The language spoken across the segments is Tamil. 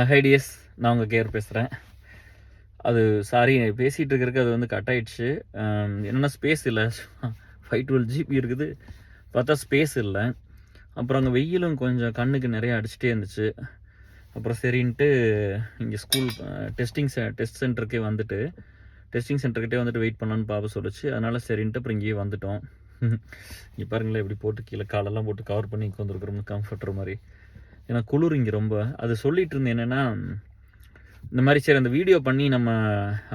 ஹை டிஎஸ், நான் உங்கள் கேர் பேசுகிறேன். அது சாரி பேசிகிட்டு இருக்கிறதுக்கு அது வந்து கட் ஆயிடுச்சு. என்னென்னா ஸ்பேஸ் இல்லை. 512 ஜிபி இருக்குது, பார்த்தா ஸ்பேஸ் இல்லை. அப்புறம் அங்கே வெயிலும் கொஞ்சம் கண்ணுக்கு நிறையா அடிச்சுட்டே இருந்துச்சு. அப்புறம் சரின்ட்டு இங்கே ஸ்கூல் டெஸ்ட் சென்டருக்கே வந்துட்டு டெஸ்டிங் சென்டர்கிட்டே வந்துட்டு வெயிட் பண்ணலான்னு பாப்பா சொல்லிச்சு. அதனால் சரின்ட்டு அப்புறம் இங்கேயே வந்துட்டோம். இங்கே பாருங்களேன், எப்படி போட்டு கீழே காலெல்லாம் போட்டு கவர் பண்ணி உட்காந்துருக்குறோம் கம்ஃபர்டர் மாதிரி. ஏன்னா குளிர் இங்கே ரொம்ப. அது சொல்லிட்டு இருந்தேன் என்னென்னா, இந்த மாதிரி சரி அந்த வீடியோ பண்ணி நம்ம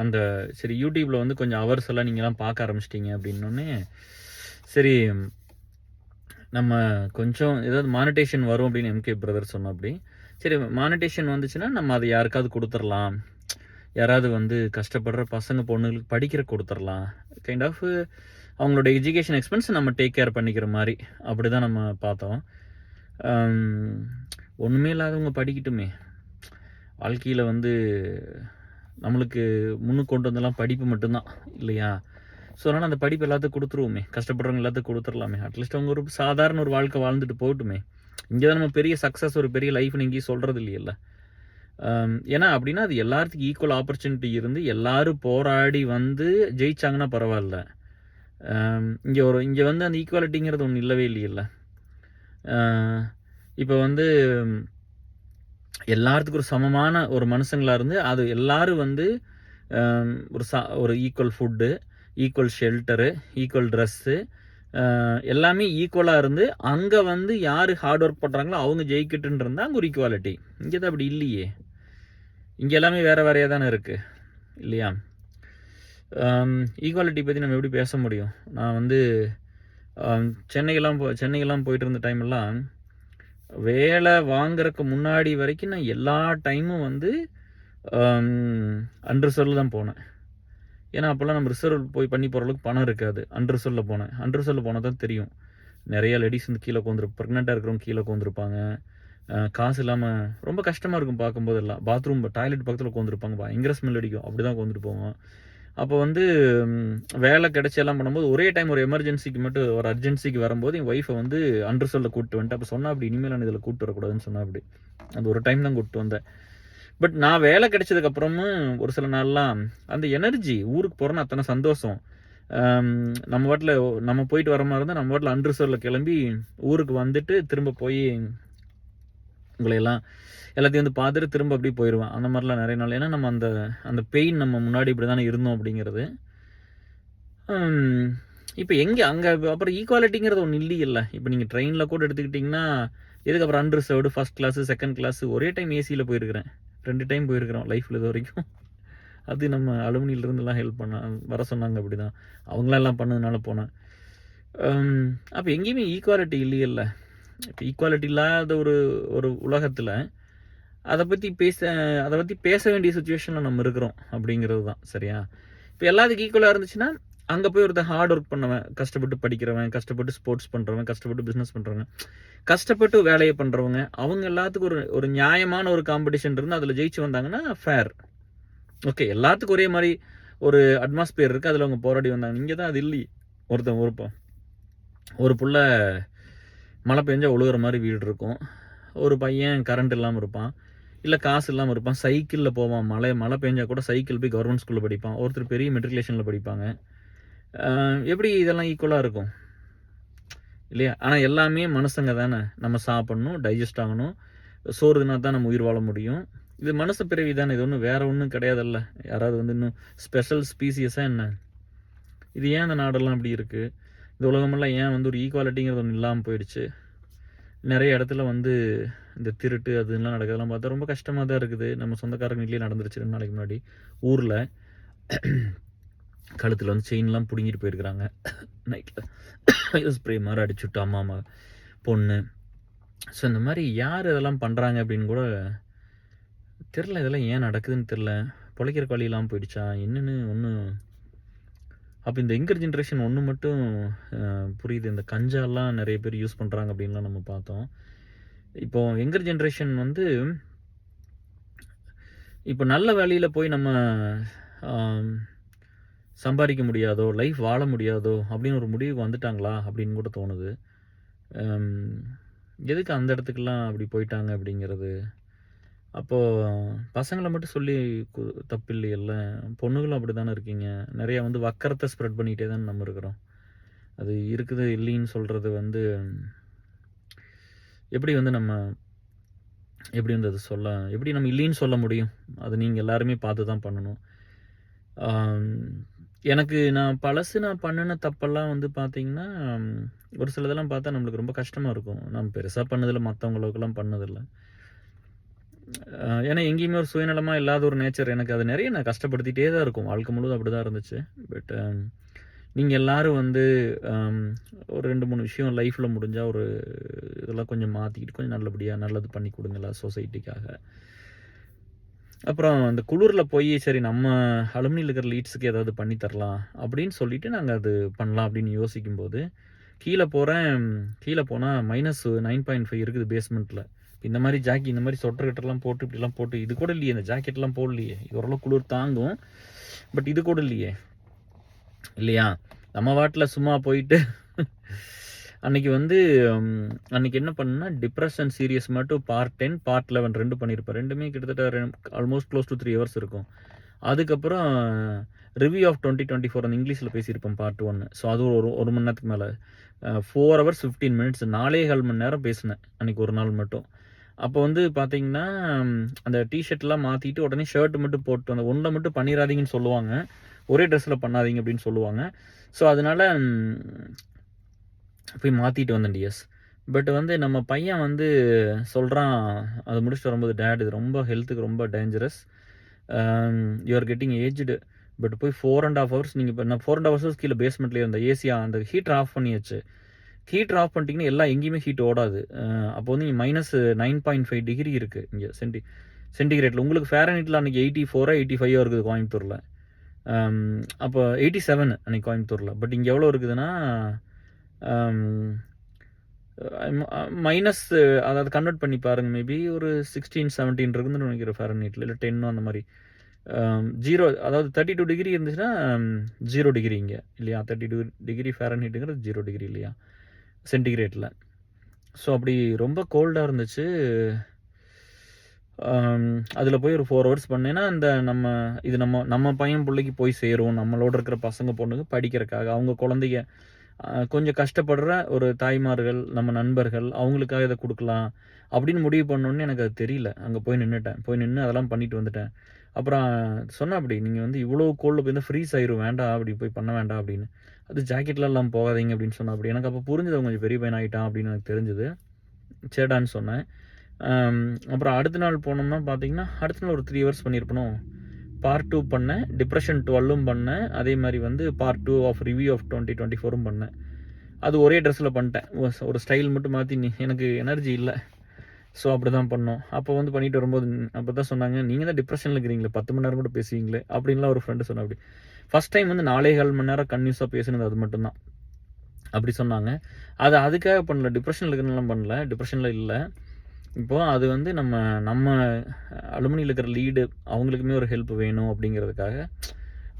அந்த சரி யூடியூப்பில் வந்து கொஞ்சம் ஹவர்ஸ் எல்லாம் நீங்கள்லாம் பார்க்க ஆரம்பிச்சிட்டிங்க அப்படின்னோடனே, சரி நம்ம கொஞ்சம் ஏதாவது மானிட்டேஷன் வரும் அப்படின்னு எம்கே பிரதர் சொன்னோம். அப்படி சரி மானிட்டேஷன் வந்துச்சுன்னா நம்ம அதை யாருக்காவது கொடுத்துடலாம், யாராவது வந்து கஷ்டப்படுற பசங்க பொண்ணுங்களுக்கு படிக்கிற கொடுத்துடலாம், கைண்ட் ஆஃப் அவங்களோட எஜுகேஷன் எக்ஸ்பென்ஸ் நம்ம டேக் கேர் பண்ணிக்கிற மாதிரி அப்படி தான் நம்ம பார்த்தோம். ஒன்றுமே இல்லாதவங்க படிக்கட்டுமே. வாழ்க்கையில் வந்து நம்மளுக்கு முன்னுக்கு கொண்டு வந்தெல்லாம் படிப்பு மட்டும்தான் இல்லையா? ஸோ அதனால் அந்த படிப்பு எல்லாத்துக்கும் கொடுத்துருவோமே, கஷ்டப்படுறவங்க எல்லாத்துக்கும் கொடுத்துடலாமே. அட்லீஸ்ட் அவங்க ஒரு சாதாரண ஒரு வாழ்க்கை வாழ்ந்துட்டு போகட்டுமே. இங்கே தான் நம்ம பெரிய சக்ஸஸ், ஒரு பெரிய லைஃப்னு இங்கேயும் சொல்கிறது இல்லையில்ல. ஏன்னா அப்படின்னா அது எல்லாத்துக்கும் ஈக்குவல் ஆப்பர்ச்சுனிட்டி இருந்து எல்லோரும் போராடி வந்து ஜெயிச்சாங்கன்னா பரவாயில்ல. இங்கே வந்து அந்த ஈக்குவாலிட்டிங்கிறது ஒன்று இல்லவே இல்லையில்ல. இப்போ வந்து எல்லாத்துக்கும் ஒரு சமமான ஒரு மனுஷங்களாக இருந்து அது எல்லோரும் வந்து ஒரு equal food, equal shelter, equal dress, எல்லாமே ஈக்குவலாக இருந்து அங்கே வந்து யார் ஹார்ட் ஒர்க் பண்ணுறாங்களோ அவங்க ஜெயிக்கட்டுன்னு இருந்தால் அங்கே ஒரு ஈக்குவாலிட்டி. இங்கே தான் அப்படி இல்லையே. இங்கே எல்லாமே வேறு வேறையாக தானே இருக்குது இல்லையா? ஈக்குவாலிட்டி பற்றி நம்ம எப்படி பேச முடியும்? நான் வந்து சென்னைக்கெல்லாம் போயிட்டு இருந்த டைமெல்லாம் வேலை வாங்குறதுக்கு முன்னாடி வரைக்கும் நான் எல்லா டைமும் வந்து அன்ரிசர்வில் தான் போனேன். ஏன்னா அப்போல்லாம் நம்ம ரிசர்வ் போய் பண்ணி போகிற அளவுக்கு பணம் இருக்காது. அன்ரிசர்வில் போனேன். அன்ரிசர்வில் போனால் தான் தெரியும். நிறைய லேடிஸ் வந்து கீழே ப்ரெக்னெண்ட்டாக இருக்கிறவங்க கீழே உட்காந்துருப்பாங்க. காசு இல்லாமல் ரொம்ப கஷ்டமாக இருக்கும் பார்க்கும்போதெல்லாம். பாத்ரூம் டாய்லெட் பக்கத்தில் உட்காந்துருப்பாங்க, பயங்கர ஸ்மெல் அடிக்கும். அப்படி தான் உட்காந்துட்டு போவோம். அப்போ வந்து வேலை கிடச்சி எல்லாம் பண்ணும்போது ஒரே டைம் ஒரு எமர்ஜென்சிக்கு மட்டும், ஒரு அர்ஜென்சிக்கு வரும்போது என் ஒய்ஃபை வந்து அன்ரிசர்வில் கூப்பிட்டு வந்துட்டு அப்போ சொன்னால் அப்படி இனிமேல் நான் இதில் கூப்பிட்டு வரக்கூடாதுன்னு சொன்னால் அப்படி அந்த ஒரு டைம் தான் கூப்பிட்டு வந்தேன். பட் நான் வேலை கிடைச்சதுக்கப்புறமும் ஒரு சில நாள்லாம் அந்த எனர்ஜி, ஊருக்கு போகிறோன்னா அத்தனை சந்தோஷம். நம்ம வாட்டில் நம்ம போயிட்டு வர மாதிரி இருந்தால் நம்ம வாட்டில் அன்ரிசர்வில் கிளம்பி ஊருக்கு வந்துட்டு திரும்ப போய் உங்களையெல்லாம் எல்லாத்தையும் வந்து பார்த்துட்டு திரும்ப அப்படியே போயிடுவேன். அந்த மாதிரிலாம் நிறைய நாள். ஏன்னா நம்ம அந்த பெயின் நம்ம முன்னாடி இப்படி தானே இருந்தோம் அப்படிங்கிறது. இப்போ எங்கே அங்கே அப்புறம் ஈக்குவாலிட்டிங்கிறது ஒன்று இல்லையில்ல. இப்போ நீங்கள் ட்ரெயினில் கூட எடுத்துக்கிட்டிங்கன்னா இதுக்கப்புறம் unreserved, first class, second class, ஒரே டைம் ஏசியில் போயிருக்கிறேன். 2 டைம் போயிருக்கிறோம் லைஃப்பில் இது வரைக்கும். அது நம்ம அலுமினியிலிருந்துலாம் ஹெல்ப் வர சொன்னாங்க. அப்படி தான் அவங்களாம் எல்லாம் பண்ணதுனால போனேன். அப்போ எங்கேயுமே ஈக்குவாலிட்டி இல்லையில்ல. இப்போ ஈக்குவாலிட்டி இல்லாத ஒரு உலகத்தில் அதை பற்றி பேச வேண்டிய சுச்சுவேஷனில் நம்ம இருக்கிறோம் அப்படிங்கிறது தான் சரியா? இப்போ எல்லாத்துக்கும் ஈக்குவலாக இருந்துச்சுன்னா அங்கே போய் ஒருத்தர் ஹார்ட் ஒர்க் பண்ணவன், கஷ்டப்பட்டு படிக்கிறவன், கஷ்டப்பட்டு ஸ்போர்ட்ஸ் பண்ணுறவன், கஷ்டப்பட்டு பிஸ்னஸ் பண்ணுறவங்க, கஷ்டப்பட்டு வேலையை பண்ணுறவங்க, அவங்க எல்லாத்துக்கும் ஒரு நியாயமான ஒரு காம்படிஷன் இருந்து அதில் ஜெயிச்சு வந்தாங்கன்னா ஃபேர். ஓகே, எல்லாத்துக்கும் ஒரே மாதிரி ஒரு அட்மாஸ்பியர் இருக்குது, அதில் அவங்க போராடி வந்தாங்க. இங்கே தான் அது இல்லையே. ஒரு புள்ள மழை பெஞ்சா ஒழுகிற மாதிரி வீடு இருக்கும், ஒரு பையன் கரண்ட் இல்லாமல் இருப்பான், இல்லை காசு இல்லாமல் இருப்பான், சைக்கிளில் போவான், மழை பெஞ்சால் கூட சைக்கிள் போய் கவர்மெண்ட் ஸ்கூலில் படிப்பான், ஒருத்தர் பெரிய மெட்ரிகுலேஷனில் படிப்பாங்க. எப்படி இதெல்லாம் ஈக்குவலாக இருக்கும் இல்லையா? ஆனால் எல்லாமே மனுஷங்க தானே. நம்ம சாப்பிட்ணும், டைஜஸ்ட் ஆகணும், சோறுனா தான் நம்ம உயிர் வாழ முடியும். இது மனுஷ பிறவி தானே. இது ஒன்றும் வேறு ஒன்றும் கிடையாதுல்ல. யாராவது வந்து இன்னும் ஸ்பெஷல் ஸ்பீசியஸாக என்ன? இது ஏன் இந்த நாடெல்லாம் இப்படி இருக்குது? இந்த உலகமெல்லாம் ஏன் வந்து ஒரு ஈக்குவாலிட்டிங்கிறது ஒன்று இல்லாமல் போயிடுச்சு? நிறைய இடத்துல வந்து இந்த திருட்டு அதெல்லாம் நடக்கிறதெல்லாம் பார்த்தா ரொம்ப கஷ்டமாக தான் இருக்குது. நம்ம சொந்தக்காரங்க வீட்லேயே நடந்துருச்சு 2 நாளைக்கு முன்னாடி. ஊரில் கழுத்தில் வந்து செயின்லாம் பிடுங்கிட்டு போயிருக்கிறாங்க. நைட்டில் ஸ்ப்ரே மாதிரி அடிச்சுட்டு அம்மா பொண்ணு. ஸோ இந்த மாதிரி யார் இதெல்லாம் பண்ணுறாங்க அப்படின்னு கூட தெரில. இதெல்லாம் ஏன் நடக்குதுன்னு தெரில. பிழைக்கிற வழி இல்லாமல் போயிடுச்சா என்னென்னு ஒன்றும். அப்போ இந்த யங்கர் ஜென்ரேஷன் ஒன்று மட்டும் புரியுது. இந்த கஞ்சாலாம் நிறைய பேர் யூஸ் பண்ணுறாங்க அப்படின்லாம் நம்ம பார்த்தோம். இப்போது யங்கர் ஜென்ரேஷன் வந்து இப்போ நல்ல வேலையில் போய் நம்ம சம்பாதிக்க முடியாதோ, லைஃப் வாழ முடியாதோ அப்படின்னு ஒரு முடிவுக்கு வந்துட்டாங்களா அப்படின்னு கூட தோணுது. எதுக்கு அந்த இடத்துக்கெல்லாம் அப்படி போயிட்டாங்க அப்படிங்கிறது. அப்போது பசங்களை மட்டும் சொல்லி தப்பு இல்லையல்ல, பொண்ணுங்களும் அப்படி தானே இருக்கீங்க. நிறையா வந்து வக்கரத்தை ஸ்ப்ரெட் பண்ணிகிட்டே தானே நம்ம இருக்கிறோம். அது இருக்குது இல்லைன்னு சொல்கிறது வந்து எப்படி வந்து நம்ம எப்படி வந்து அது எப்படி நம்ம இல்லைன்னு சொல்ல முடியும்? அது நீங்கள் எல்லாருமே பார்த்து தான் பண்ணணும். எனக்கு நான் பண்ணின தப்பெல்லாம் வந்து பார்த்தீங்கன்னா, ஒரு சிலதெல்லாம் பார்த்தா நம்மளுக்கு ரொம்ப கஷ்டமாக இருக்கும். நான் பெருசாக பண்ணதில்லை, மற்றவங்களுக்கெல்லாம் பண்ணதில்லை. ஏன்னா எங்கேயுமே ஒரு சுயநலமாக இல்லாத ஒரு நேச்சர் எனக்கு அது நிறைய நான் கஷ்டப்படுத்திகிட்டே தான் இருக்கும். வாழ்க்கை முழுவதும் அப்படி தான் இருந்துச்சு. பட் நீங்கள் எல்லோரும் வந்து ஒரு 2-3 விஷயம் லைஃப்பில் முடிஞ்சால் ஒரு இதெல்லாம் கொஞ்சம் மாற்றிக்கிட்டு கொஞ்சம் நல்லபடியாக நல்லது பண்ணி கொடுங்களா சொசைட்டிக்காக. அப்புறம் அந்த குளிரில் போய் சரி நம்ம அலுமினியில் இருக்கிற லீட்ஸுக்கு ஏதாவது பண்ணி தரலாம் அப்படின்னு சொல்லிட்டு நாங்கள் அது பண்ணலாம் அப்படின்னு யோசிக்கும்போது கீழே போனால் -9.5 இருக்குது பேஸ்மெண்ட்டில். இந்த மாதிரி இந்த மாதிரி சொட்டர் கிட்டலாம் போட்டு இப்படிலாம் போட்டு இது கூட இல்லையே, இந்த ஜாக்கெட்லாம் போடலையே, இது ஓரளவு குளிர் தாங்கும், பட் இது கூட இல்லையே இல்லையா. நம்ம வாட்டில் சும்மா போயிட்டு அன்றைக்கி வந்து அன்றைக்கி என்ன பண்ணேன்னா டிப்ரெஷன் சீரியஸ் மட்டும் பார்ட் 10 பார்ட் 11 2 பண்ணியிருப்பேன். ரெண்டுமே கிட்டத்தட்ட ஆல்மோஸ்ட் க்ளோஸ் டு 3 ஹவர்ஸ் இருக்கும். அதுக்கப்புறம் ரிவ்யூ ஆஃப் 2024 அந்த இங்கிலீஷில் பேசியிருப்பேன் பார்ட் 1. ஸோ அது ஒரு மணி நேரத்துக்கு மேலே 4 hours 15 minutes 4.25 மணி நேரம் பேசினேன் அன்றைக்கி ஒரு நாள் மட்டும். அப்போ வந்து பார்த்தீங்கன்னா அந்த டிஷர்ட்லாம் மாற்றிட்டு உடனே ஷர்ட் மட்டும் போட்டு அந்த ஒன்றை மட்டும் பண்ணிடாதீங்கன்னு சொல்லுவாங்க, ஒரே ட்ரெஸ்ஸில் பண்ணாதீங்க அப்படின்னு சொல்லுவாங்க. ஸோ அதனால் போய் மாற்றிட்டு வந்தேன் டிஎஸ். பட் வந்து நம்ம பையன் வந்து சொல்கிறான், அது முடிச்சுட்டு வரும்போது, டேட் இது ரொம்ப ஹெல்த்துக்கு ரொம்ப dangerous, you are getting aged. But போய் 4.5 hours நீங்கள் இப்போ நான் 4.5 hours கீழே பேஸ்மெண்ட்லேயே இருந்தேன். ஏசியா அந்த ஹீட்டர் ஆஃப் பண்ணியாச்சு. ஹீட்டர் ஆஃப் பண்ணிட்டீங்கன்னா எல்லாம் எங்கேயுமே ஹீட் ஓடாது. அப்போ வந்து இங்கே -9.5 டிகிரி இருக்குது இங்கே சென்டிகிரேட்டில். உங்களுக்கு ஃபேரன்ஹீட்டில் அன்றைக்கி 84 85 இருக்குது கோயம்புத்தூரில். அப்போ 87 அன்றைக்கி கோயம்புத்தூரில். பட் இங்கே எவ்வளோ இருக்குதுன்னா மைனஸ், அதாவது கன்வெர்ட் பண்ணி பாருங்கள், மேபி ஒரு 16-17 இருக்குதுன்னு நினைக்கிறேன் ஃபேரன்ஹீட்டில், இல்லை 10 அந்த மாதிரி. 0 அதாவது 32 டிகிரி இருந்துச்சுன்னா 0 டிகிரி இங்கே இல்லையா. 32 டிகிரி ஃபேரன்ஹீட்டுங்கிறது 0 டிகிரி இல்லையா சென்டிகிரேட்டில். ஸோ அப்படி ரொம்ப கோல்டாக இருந்துச்சு. அதில் போய் ஒரு 4 hours பண்ணேன்னா இந்த நம்ம பையன் பிள்ளைக்கு போய் சேரும், நம்மளோட இருக்கிற பசங்க பொண்ணுங்க படிக்கிறதுக்காக, அவங்க குழந்தைங்க கொஞ்சம் கஷ்டப்படுற ஒரு தாய்மார்கள், நம்ம நண்பர்கள், அவங்களுக்காக இதை கொடுக்கலாம் அப்படின்னு முடிவு பண்ணோன்னே எனக்கு அது தெரியல. அங்கே போய் நின்று அதெல்லாம் பண்ணிட்டு வந்துட்டேன். அப்புறம் சொன்னேன், அப்படி நீங்கள் வந்து இவ்வளோ கோல்டில் போய் இருந்தால் ஃப்ரீஸ் ஆயிரும், வேண்டாம் அப்படி போய் பண்ண வேண்டாம் அப்படின்னு. அது ஜாக்கெட்லாம் எல்லாம் போகாதீங்க அப்படின்னு சொன்னால் அப்படி. எனக்கு அப்போ புரிஞ்சது கொஞ்சம் பெரிய பையன் ஆகிட்டான் அப்படின்னு எனக்கு தெரிஞ்சுது. சேடான்னு சொன்னேன். அப்புறம் அடுத்த நாள் போனோம்னா பார்த்தீங்கன்னா அடுத்த நாள் ஒரு 3 hours பண்ணியிருப்பணும். பார்ட் 2 பண்ணேன், டிப்ரெஷன் 12 பண்ணேன், அதே மாதிரி வந்து பார்ட் 2 ஆஃப் ரிவ்யூ ஆஃப் 2024 பண்ணேன். அது ஒரே ட்ரெஸ்ஸில் பண்ணிட்டேன். ஒரு ஸ்டைல் மட்டும் மாற்றி எனக்கு எனர்ஜி இல்லை, ஸோ அப்படி தான் பண்ணோம். அப்போ வந்து பண்ணிட்டு வரும்போது அப்போ தான் சொன்னாங்க, நீங்கள் தான் டிப்ரெஷனில் இருக்கிறீங்களே, 10 மணி நேரம் கூட பேசுவீங்களே அப்படின்லாம் ஒரு ஃப்ரெண்டு சொன்ன. அப்படி ஃபஸ்ட் டைம் வந்து 4.25 மணி நேரம் கன்யூஸாக பேசுனது அது மட்டும்தான். அப்படி சொன்னாங்க. அது அதுக்காக பண்ணல, டிப்ரெஷனில் இருக்கிறனாலாம் பண்ணல, டிப்ரெஷனில் இல்லை. இப்போது அது வந்து நம்ம அலுமினியில் இருக்கிற லீடு அவங்களுக்குமே ஒரு ஹெல்ப் வேணும் அப்படிங்கிறதுக்காக,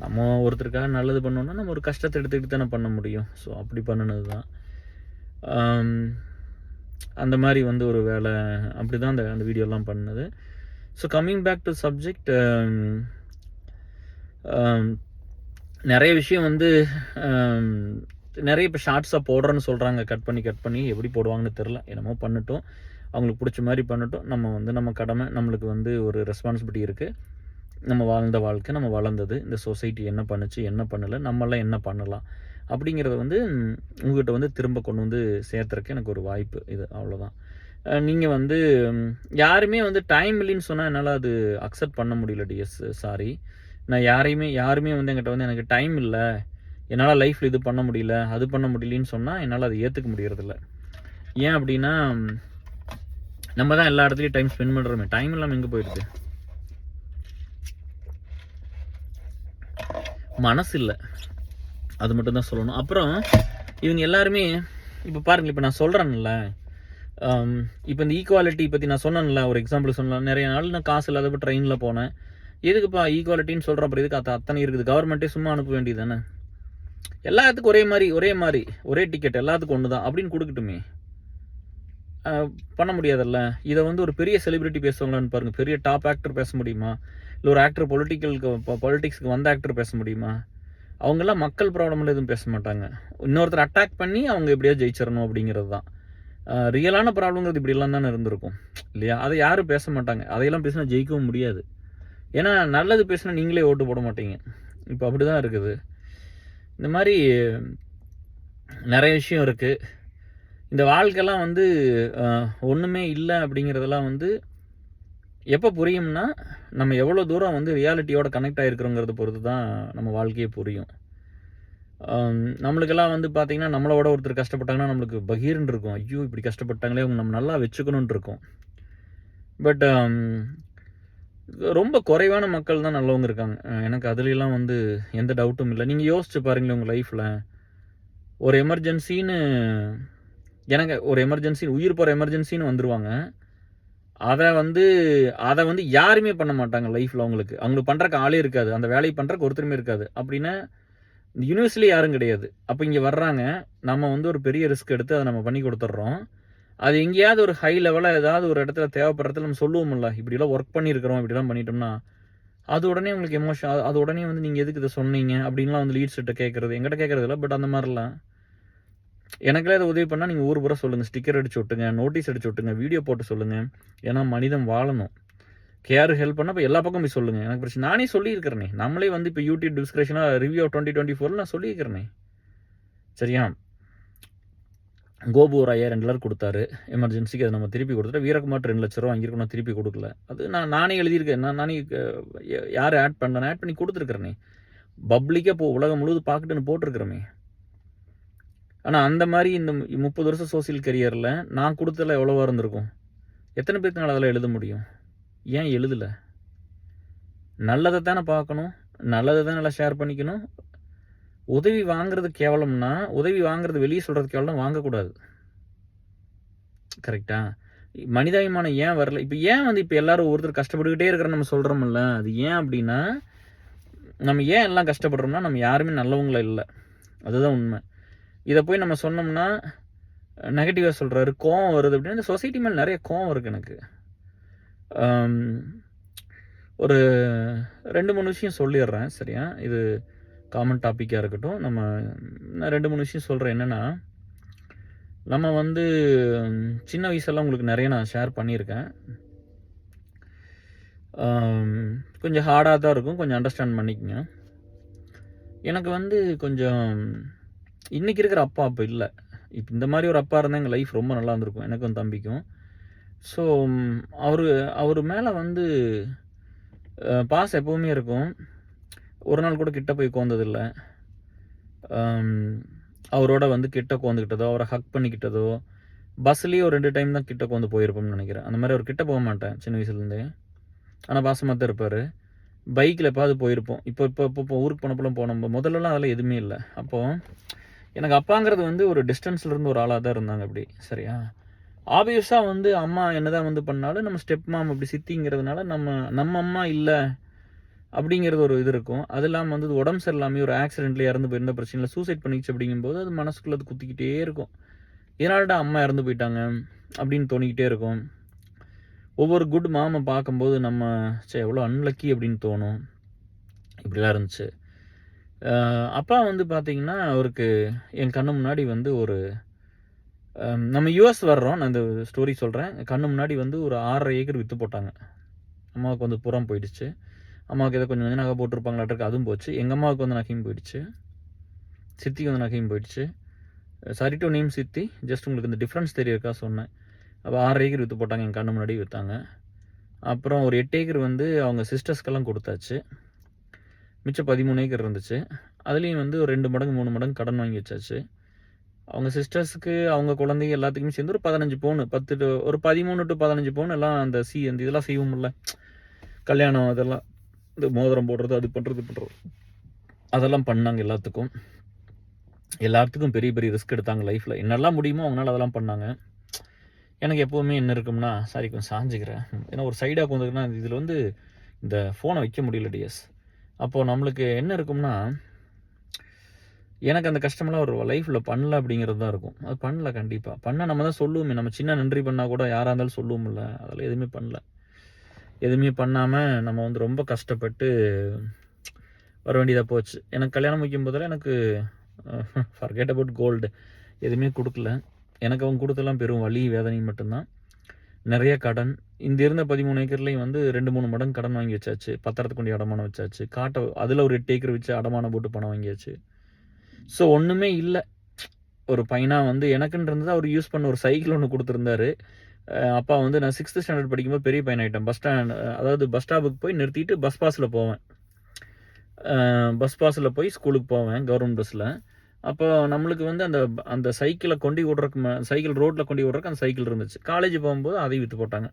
நம்ம ஒருத்தருக்காக நல்லது பண்ணோன்னா நம்ம ஒரு கஷ்டத்தை எடுத்துக்கிட்டு தானே பண்ண முடியும். ஸோ அப்படி பண்ணினது தான். அந்த மாதிரி வந்து ஒரு வேலை அப்படி தான் அந்த வீடியோலாம் பண்ணது. So coming back to subject, நிறைய விஷயம் வந்து நிறைய இப்போ ஷார்ட்ஸாக போடுறேன்னு சொல்கிறாங்க. கட் பண்ணி எப்படி போடுவாங்கன்னு தெரில. என்னமோ பண்ணட்டும், அவங்களுக்கு பிடிச்ச மாதிரி பண்ணட்டும். நம்ம வந்து நம்ம கடமை, நம்மளுக்கு வந்து ஒரு ரெஸ்பான்சிபிலிட்டி இருக்குது. நம்ம வாழ்ந்த வாழ்க்கை, நம்ம வளர்ந்தது, இந்த சொசைட்டி என்ன பண்ணுச்சு, என்ன பண்ணலை, நம்மளாம் என்ன பண்ணலாம் அப்படிங்கிறத வந்து உங்கள்கிட்ட வந்து திரும்ப கொண்டு வந்து சேர்த்துறக்கு எனக்கு ஒரு வாய்ப்பு இது, அவ்வளோதான். நீங்கள் வந்து யாருமே வந்து டைம் இல்லைன்னு சொன்னால் என்னால் அது அக்செப்ட் பண்ண முடியல டிஎஸ், சாரி. நான் யாருமே வந்து என்கிட்ட வந்து எனக்கு டைம் இல்லை, என்னால் லைஃப்பில் இது பண்ண முடியல, அது பண்ண முடியலன்னு சொன்னால் என்னால் அதை ஏற்றுக்க முடியறதில்ல. ஏன் அப்படின்னா, நம்ம தான் எல்லா இடத்துலையும் டைம் ஸ்பெண்ட் பண்ணுறோமே, டைம் இல்லாமல் எங்கே போயிடுது? மனசு இல்லை, அது மட்டும் தான் சொல்லணும். அப்புறம் இவங்க எல்லாருமே இப்போ பாருங்கள், இப்போ நான் சொல்கிறேன்ல, இப்போ இந்த ஈக்குவாலிட்டி பற்றி நான் சொன்னேன்ல, ஒரு எக்ஸாம்பிள் சொன்னேன். நிறைய நாள் நான் காசு இல்லாதப்போ ட்ரெயினில் போனேன். எதுக்குப்பா ஈக்குவாலிட்டின்னு சொல்கிறேன், அப்புறம் எதுக்கு அத்தனை இருக்குது? கவர்மெண்ட்டே சும்மா அனுப்ப வேண்டியது தானே, எல்லாத்துக்கும் ஒரே மாதிரி ஒரே டிக்கெட் எல்லாத்துக்கும் ஒன்று தான் அப்படின்னு கொடுக்கட்டுமே. பண்ண முடியாதுல்ல. இதை வந்து ஒரு பெரிய செலிபிரிட்டி பேசுவாங்களான்னு பாருங்கள். பெரிய டாப் ஆக்டர் பேச முடியுமா? இல்லை ஒரு ஆக்டர் பொலிட்டிக்ஸ்க்கு வந்த ஆக்டர் பேச முடியுமா? அவங்கெல்லாம் மக்கள் ப்ராப்ளமில் எதுவும் பேச மாட்டாங்க. இன்னொருத்தர் அட்டாக் பண்ணி அவங்க எப்படியாவது ஜெயிச்சிடணும் அப்படிங்கிறது தான். ரியலான ப்ராப்ளங்கிறது இப்படிலாம் தானே இருந்திருக்கும் இல்லையா? அதை யாரும் பேச மாட்டாங்க. அதையெல்லாம் பேசினா ஜெயிக்கவும் முடியாது. ஏன்னா நல்லது பேசினா நீங்களே ஓட்டு போட மாட்டீங்க. இப்போ அப்படி தான் இருக்குது. இந்த மாதிரி நிறைய விஷயம் இருக்குது. இந்த வாழ்க்கைலாம் வந்து ஒன்றுமே இல்லை அப்படிங்கிறதெல்லாம் வந்து எப்போ புரியும்னா, நம்ம எவ்வளோ தூரம் வந்து ரியாலிட்டியோட கனெக்ட் ஆகிருக்கிறோங்கிறத பொறுத்து தான் நம்ம வாழ்க்கையே புரியும். நம்மளுக்கெல்லாம் வந்து பார்த்திங்கன்னா, நம்மளோட ஒருத்தர் கஷ்டப்பட்டாங்கன்னா நம்மளுக்கு பகீர்னு இருக்கும். ஐயோ இப்படி கஷ்டப்பட்டாங்களே, அவங்க நம்ம நல்லா வச்சுக்கணும்னு இருக்கும். பட் ரொம்ப குறைவான மக்கள் தான் நல்லவங்க இருக்காங்க. எனக்கு அதுலலாம் வந்து எந்த டவுட்டும் இல்லை. நீங்கள் யோசிச்சு பாருங்களேன் உங்கள் லைஃப்பில். ஒரு எமர்ஜென்சின்னு எனக்கு ஒரு எமர்ஜென்சி உயிர் போகிற எமர்ஜென்சின்னு வந்துடுவாங்க. அதை வந்து யாருமே பண்ண மாட்டாங்க லைஃப்பில். அவங்களுக்கு பண்ணுறக்கு ஆளே இருக்காது. அந்த வேலையை பண்ணுறக்கு ஒருத்தருமே இருக்காது. அப்படின்னா இந்த யூனிவர்ஸ்லேயே யாரும் கிடையாது. அப்போ இங்கே வர்றாங்க, நம்ம வந்து ஒரு பெரிய ரிஸ்க் எடுத்து அதை நம்ம பண்ணி கொடுத்துட்றோம். அது எங்கேயாவது ஒரு ஹை லெவலில் ஏதாவது ஒரு இடத்துல தேவைப்படுறதுல நம்ம சொல்லுவோம்ல, இப்படிலாம் ஒர்க் பண்ணியிருக்கிறோம், இப்படிலாம் பண்ணிட்டோம்னா அது உடனே உங்களுக்கு எமோஷன். அது உடனே வந்து நீங்கள் எதுக்கு இதை சொன்னீங்க அப்படின்லாம் வந்து லீட்ஸ்கிட்ட கேட்குறது, எங்கிட்ட கேட்குறது இல்லை. பட் அந்த மாதிரிலாம் எனக்குலாம் இதை உதவி பண்ணால் நீங்கள் ஊர் பூரா சொல்லுங்கள். ஸ்டிக்கர் அடிச்சு விட்டுங்க, நோட்டீஸ் அடிச்சு விட்டுங்க, வீடியோ போட்டு சொல்லுங்கள். ஏன்னா மனிதன் வாழணும். கேர் ஹெல்ப் பண்ணால் இப்போ எல்லா பக்கம் போய் சொல்லுங்கள். எனக்கு பிரச்சனை. நானே சொல்லியிருக்கிறேனே. நம்மளே வந்து இப்போ யூடியூப் டிஸ்கிரிப்ஷனாக ரிவ்யூ ஆஃப் 2024 நான் சொல்லியிருக்கிறேனே. சரியா? கோபு ஒரு 5000 கொடுத்தாரு எமர்ஜென்சிக்கு. அதை நம்ம திருப்பி கொடுத்துட்டு, வீரகுமார் 2 லட்ச ரூபா வாங்கியிருக்கணும், திருப்பி கொடுக்கல. அது நானே எழுதியிருக்கேன். நானே யார் ஆட் பண்ணி கொடுத்துருக்குறேனே. பப்ளிக்காக உலகம் முழுவதும் பார்க்கட்டுன்னு போட்டிருக்கிறோமே. ஆனால் அந்த மாதிரி இந்த 30 வருஷம் சோசியல் கரியரில் நான் கொடுத்ததில் எவ்வளோவா இருந்திருக்கும்? எத்தனை பேருக்கு அதெல்லாம் எழுத முடியும்? ஏன் எழுதலை? நல்லதை தானே பார்க்கணும், நல்லதை தான் நல்லா ஷேர் பண்ணிக்கணும். உதவி வாங்குறது கேவலம்னா, உதவி வாங்குறது வெளியே சொல்கிறது கேவலம், வாங்கக்கூடாது. கரெக்டா? மனிதாபிமானம் ஏன் வரல? இப்போ ஏன் வந்து இப்போ எல்லாரும் ஒருத்தர் கஷ்டப்பட்டுக்கிட்டே இருக்கிறோம் நம்ம சொல்கிறோம்ல, அது ஏன் அப்படின்னா, நம்ம ஏன் எல்லாம் கஷ்டப்படுறோம்னா நம்ம யாருமே நல்லவங்கள இல்லை. அதுதான் உண்மை. இதை போய் நம்ம சொன்னோம்னா நெகட்டிவாக சொல்கிறாரு, கோவம் வருது அப்படின்னா, இந்த சொசைட்டி மேலே நிறைய கோவம் இருக்குது எனக்கு. ஒரு 2-3 விஷயம் சொல்லிடுறேன். சரியா? இது காமன் டாப்பிக்காக இருக்கட்டும். நான் 2-3 விஷயம் சொல்கிறேன். என்னென்னா, நம்ம வந்து சின்ன வயசெல்லாம் உங்களுக்கு நிறைய நான் ஷேர் பண்ணியிருக்கேன். கொஞ்சம் ஹார்டாக தான் இருக்கும், கொஞ்சம் அண்டர்ஸ்டாண்ட் பண்ணிக்கங்க. எனக்கு வந்து கொஞ்சம் இன்றைக்கி இருக்கிற அப்பா அப்போ இல்லை. இப்போ இந்த மாதிரி ஒரு அப்பா இருந்தால் எங்கள் லைஃப் ரொம்ப நல்லா இருந்திருக்கும், எனக்கும் தம்பிக்கும். ஸோ அவர் மேலே வந்து பாசம் எப்போவுமே இருக்கும். ஒரு நாள் கூட கிட்ட போய் உட்காந்ததில்லை. அவரோட வந்து கிட்ட உட்காந்துக்கிட்டதோ, அவரை ஹக் பண்ணிக்கிட்டதோ, பஸ்லேயே ஒரு 2 டைம் தான் கிட்ட உட்காந்து போயிருப்போம்னு நினைக்கிறேன். அந்த மாதிரி அவர் கிட்ட போக மாட்டேன் சின்ன வயசுலேருந்தே. ஆனால் பாசமாக தான் இருப்பார். பைக்கில் எப்பாவது போயிருப்போம். இப்போ ஊருக்கு போனப்போலாம் முதல்லலாம் அதெல்லாம் எதுவுமே இல்லை. அப்போது எனக்கு அப்பாங்கிறது வந்து ஒரு டிஸ்டன்ஸ்லேருந்து ஒரு ஆளாக தான் இருந்தாங்க அப்படி. சரியா? ஆப்வியஸாக வந்து அம்மா என்ன தான் வந்து பண்ணாலும் நம்ம ஸ்டெப் மாம் அப்படி சித்திங்கிறதுனால நம்ம அம்மா இல்லை அப்படிங்கிறது ஒரு இது இருக்கும். அது இல்லாமல் வந்து உடம்பு சரியில்லாமல் ஒரு ஆக்சிடென்ட்லேயே இறந்து போயிருந்த பிரச்சனையில் சூசைட் பண்ணிச்சு அப்படிங்கும்போது அது மனசுக்குள்ளே அது குத்திக்கிட்டே இருக்கும். இதனால்டா அம்மா இறந்து போயிட்டாங்க அப்படின்னு தோணிக்கிட்டே இருக்கும். ஒவ்வொரு குட் மாமை பார்க்கும்போது நம்ம எவ்வளோ அன்லக்கி அப்படின்னு தோணும். இப்படிலாம் இருந்துச்சு. அப்பா வந்து பார்த்திங்கன்னா, அவருக்கு என் கண்ணு முன்னாடி வந்து ஒரு நம்ம யூஎஸ் வர்றோம். நான் இந்த ஸ்டோரி சொல்கிறேன். கண்ணு முன்னாடி வந்து ஒரு 6.5 ஏக்கர் விற்று போட்டாங்க. அம்மாவுக்கு வந்து புறம் போயிடுச்சு. அம்மாவுக்கு ஏதோ கொஞ்சம் நகை போட்டிருப்பாங்களாட்டுருக்கு, அதுவும் போச்சு. எங்கள் அம்மாவுக்கு வந்து நகையும் போயிடுச்சு. சித்திக்கு வந்து நகையும் போயிடுச்சு. சாரி டு நேம் சித்தி, ஜஸ்ட் உங்களுக்கு இந்த டிஃப்ரென்ஸ் தெரியறக்கா சொன்னேன். அப்போ 6 ஏக்கர் விற்று போட்டாங்க, என் கண்ணு முன்னாடி விற்றாங்க. அப்புறம் ஒரு 8 ஏக்கர் வந்து அவங்க சிஸ்டர்ஸ்க்கெல்லாம் கொடுத்தாச்சு. மிச்சம் 13 ஏக்கர் இருந்துச்சு. அதுலேயும் வந்து ஒரு 2 மடங்கு 3 மடங்கு கடன் வாங்கி வச்சாச்சு. அவங்க சிஸ்டர்ஸுக்கு, அவங்க குழந்தைங்க எல்லாத்துக்குமே சேர்ந்து ஒரு 15 பவுன், ஒரு 13 to 15 பவுன் எல்லாம் அந்த இதெல்லாம் செய்வோம்ல, கல்யாணம் அதெல்லாம், இந்த மோதிரம் போடுறது, அது பண்ணுறது அதெல்லாம் பண்ணாங்க. எல்லாத்துக்கும் பெரிய பெரிய ரிஸ்க் எடுத்தாங்க லைஃப்பில். என்னெல்லாம் முடியுமோ அவங்களால அதெல்லாம் பண்ணாங்க. எனக்கு எப்போவுமே என்ன இருக்கும்னா, சாரி கொஞ்சம் சாஞ்சிக்கிறேன், ஏன்னா ஒரு சைடாக உட்காந்துக்குன்னா இதில் வந்து இந்த ஃபோனை வைக்க முடியல டிஎஸ். அப்போது நம்மளுக்கு என்ன இருக்கும்னா, எனக்கு அந்த கஷ்டமெல்லாம் ஒரு லைஃப்பில் பண்ணல அப்படிங்கிறது தான் இருக்கும். அது பண்ணல கண்டிப்பாக. பண்ண நம்ம தான் சொல்லுவோமே, நம்ம சின்ன நன்றி பண்ணால் கூட யாராக இருந்தாலும் சொல்லுவோம்ல, அதெல்லாம் எதுவுமே பண்ணல. எதுவுமே பண்ணாமல் நம்ம வந்து ரொம்ப கஷ்டப்பட்டு வர வேண்டியதாக போச்சு. எனக்கு கல்யாணம் முடிக்கும் போதெல்லாம் எனக்கு ஃபர்கெட் அபவுட் கோல்டு எதுவுமே கொடுக்கல. எனக்கு அவங்க கொடுத்தெல்லாம் பெரும் வலி வேதனை மட்டும்தான். நிறைய கடன். இந்த இருந்த 13 ஏக்கர்லேயும் வந்து 2-3 மடங்கு கடன் வாங்கி வச்சாச்சு. பத்திரத்தை கொண்டு அடமானம் வச்சாச்சு. காட்டை அதில் ஒரு 8 ஏக்கர் வச்சு அடமானம் போட்டு பணம் வாங்கியாச்சு. ஸோ ஒன்றுமே இல்லை. ஒரு பையனா வந்து எனக்குன்னு இருந்தது அவர் யூஸ் பண்ண ஒரு சைக்கிள் ஒன்று கொடுத்துருந்தாரு. அப்பா வந்து நான் 6th ஸ்டாண்டர்ட் படிக்கும்போது பெரிய பையன் ஆகிட்டேன். அதாவது பஸ் ஸ்டாப்புக்கு போய் நிறுத்திட்டு பஸ் பாஸில் போவேன். பஸ் பாஸில் போய் ஸ்கூலுக்கு போவேன் கவர்மெண்ட் பஸ்ஸில். அப்போ நம்மளுக்கு வந்து அந்த அந்த சைக்கிளை கொண்டு விட்றக்கு சைக்கிள் ரோட்டில் கொண்டு விட்றக்கு அந்த சைக்கிள் இருந்துச்சு. காலேஜ் போகும்போது அதையும் விற்று போட்டாங்க.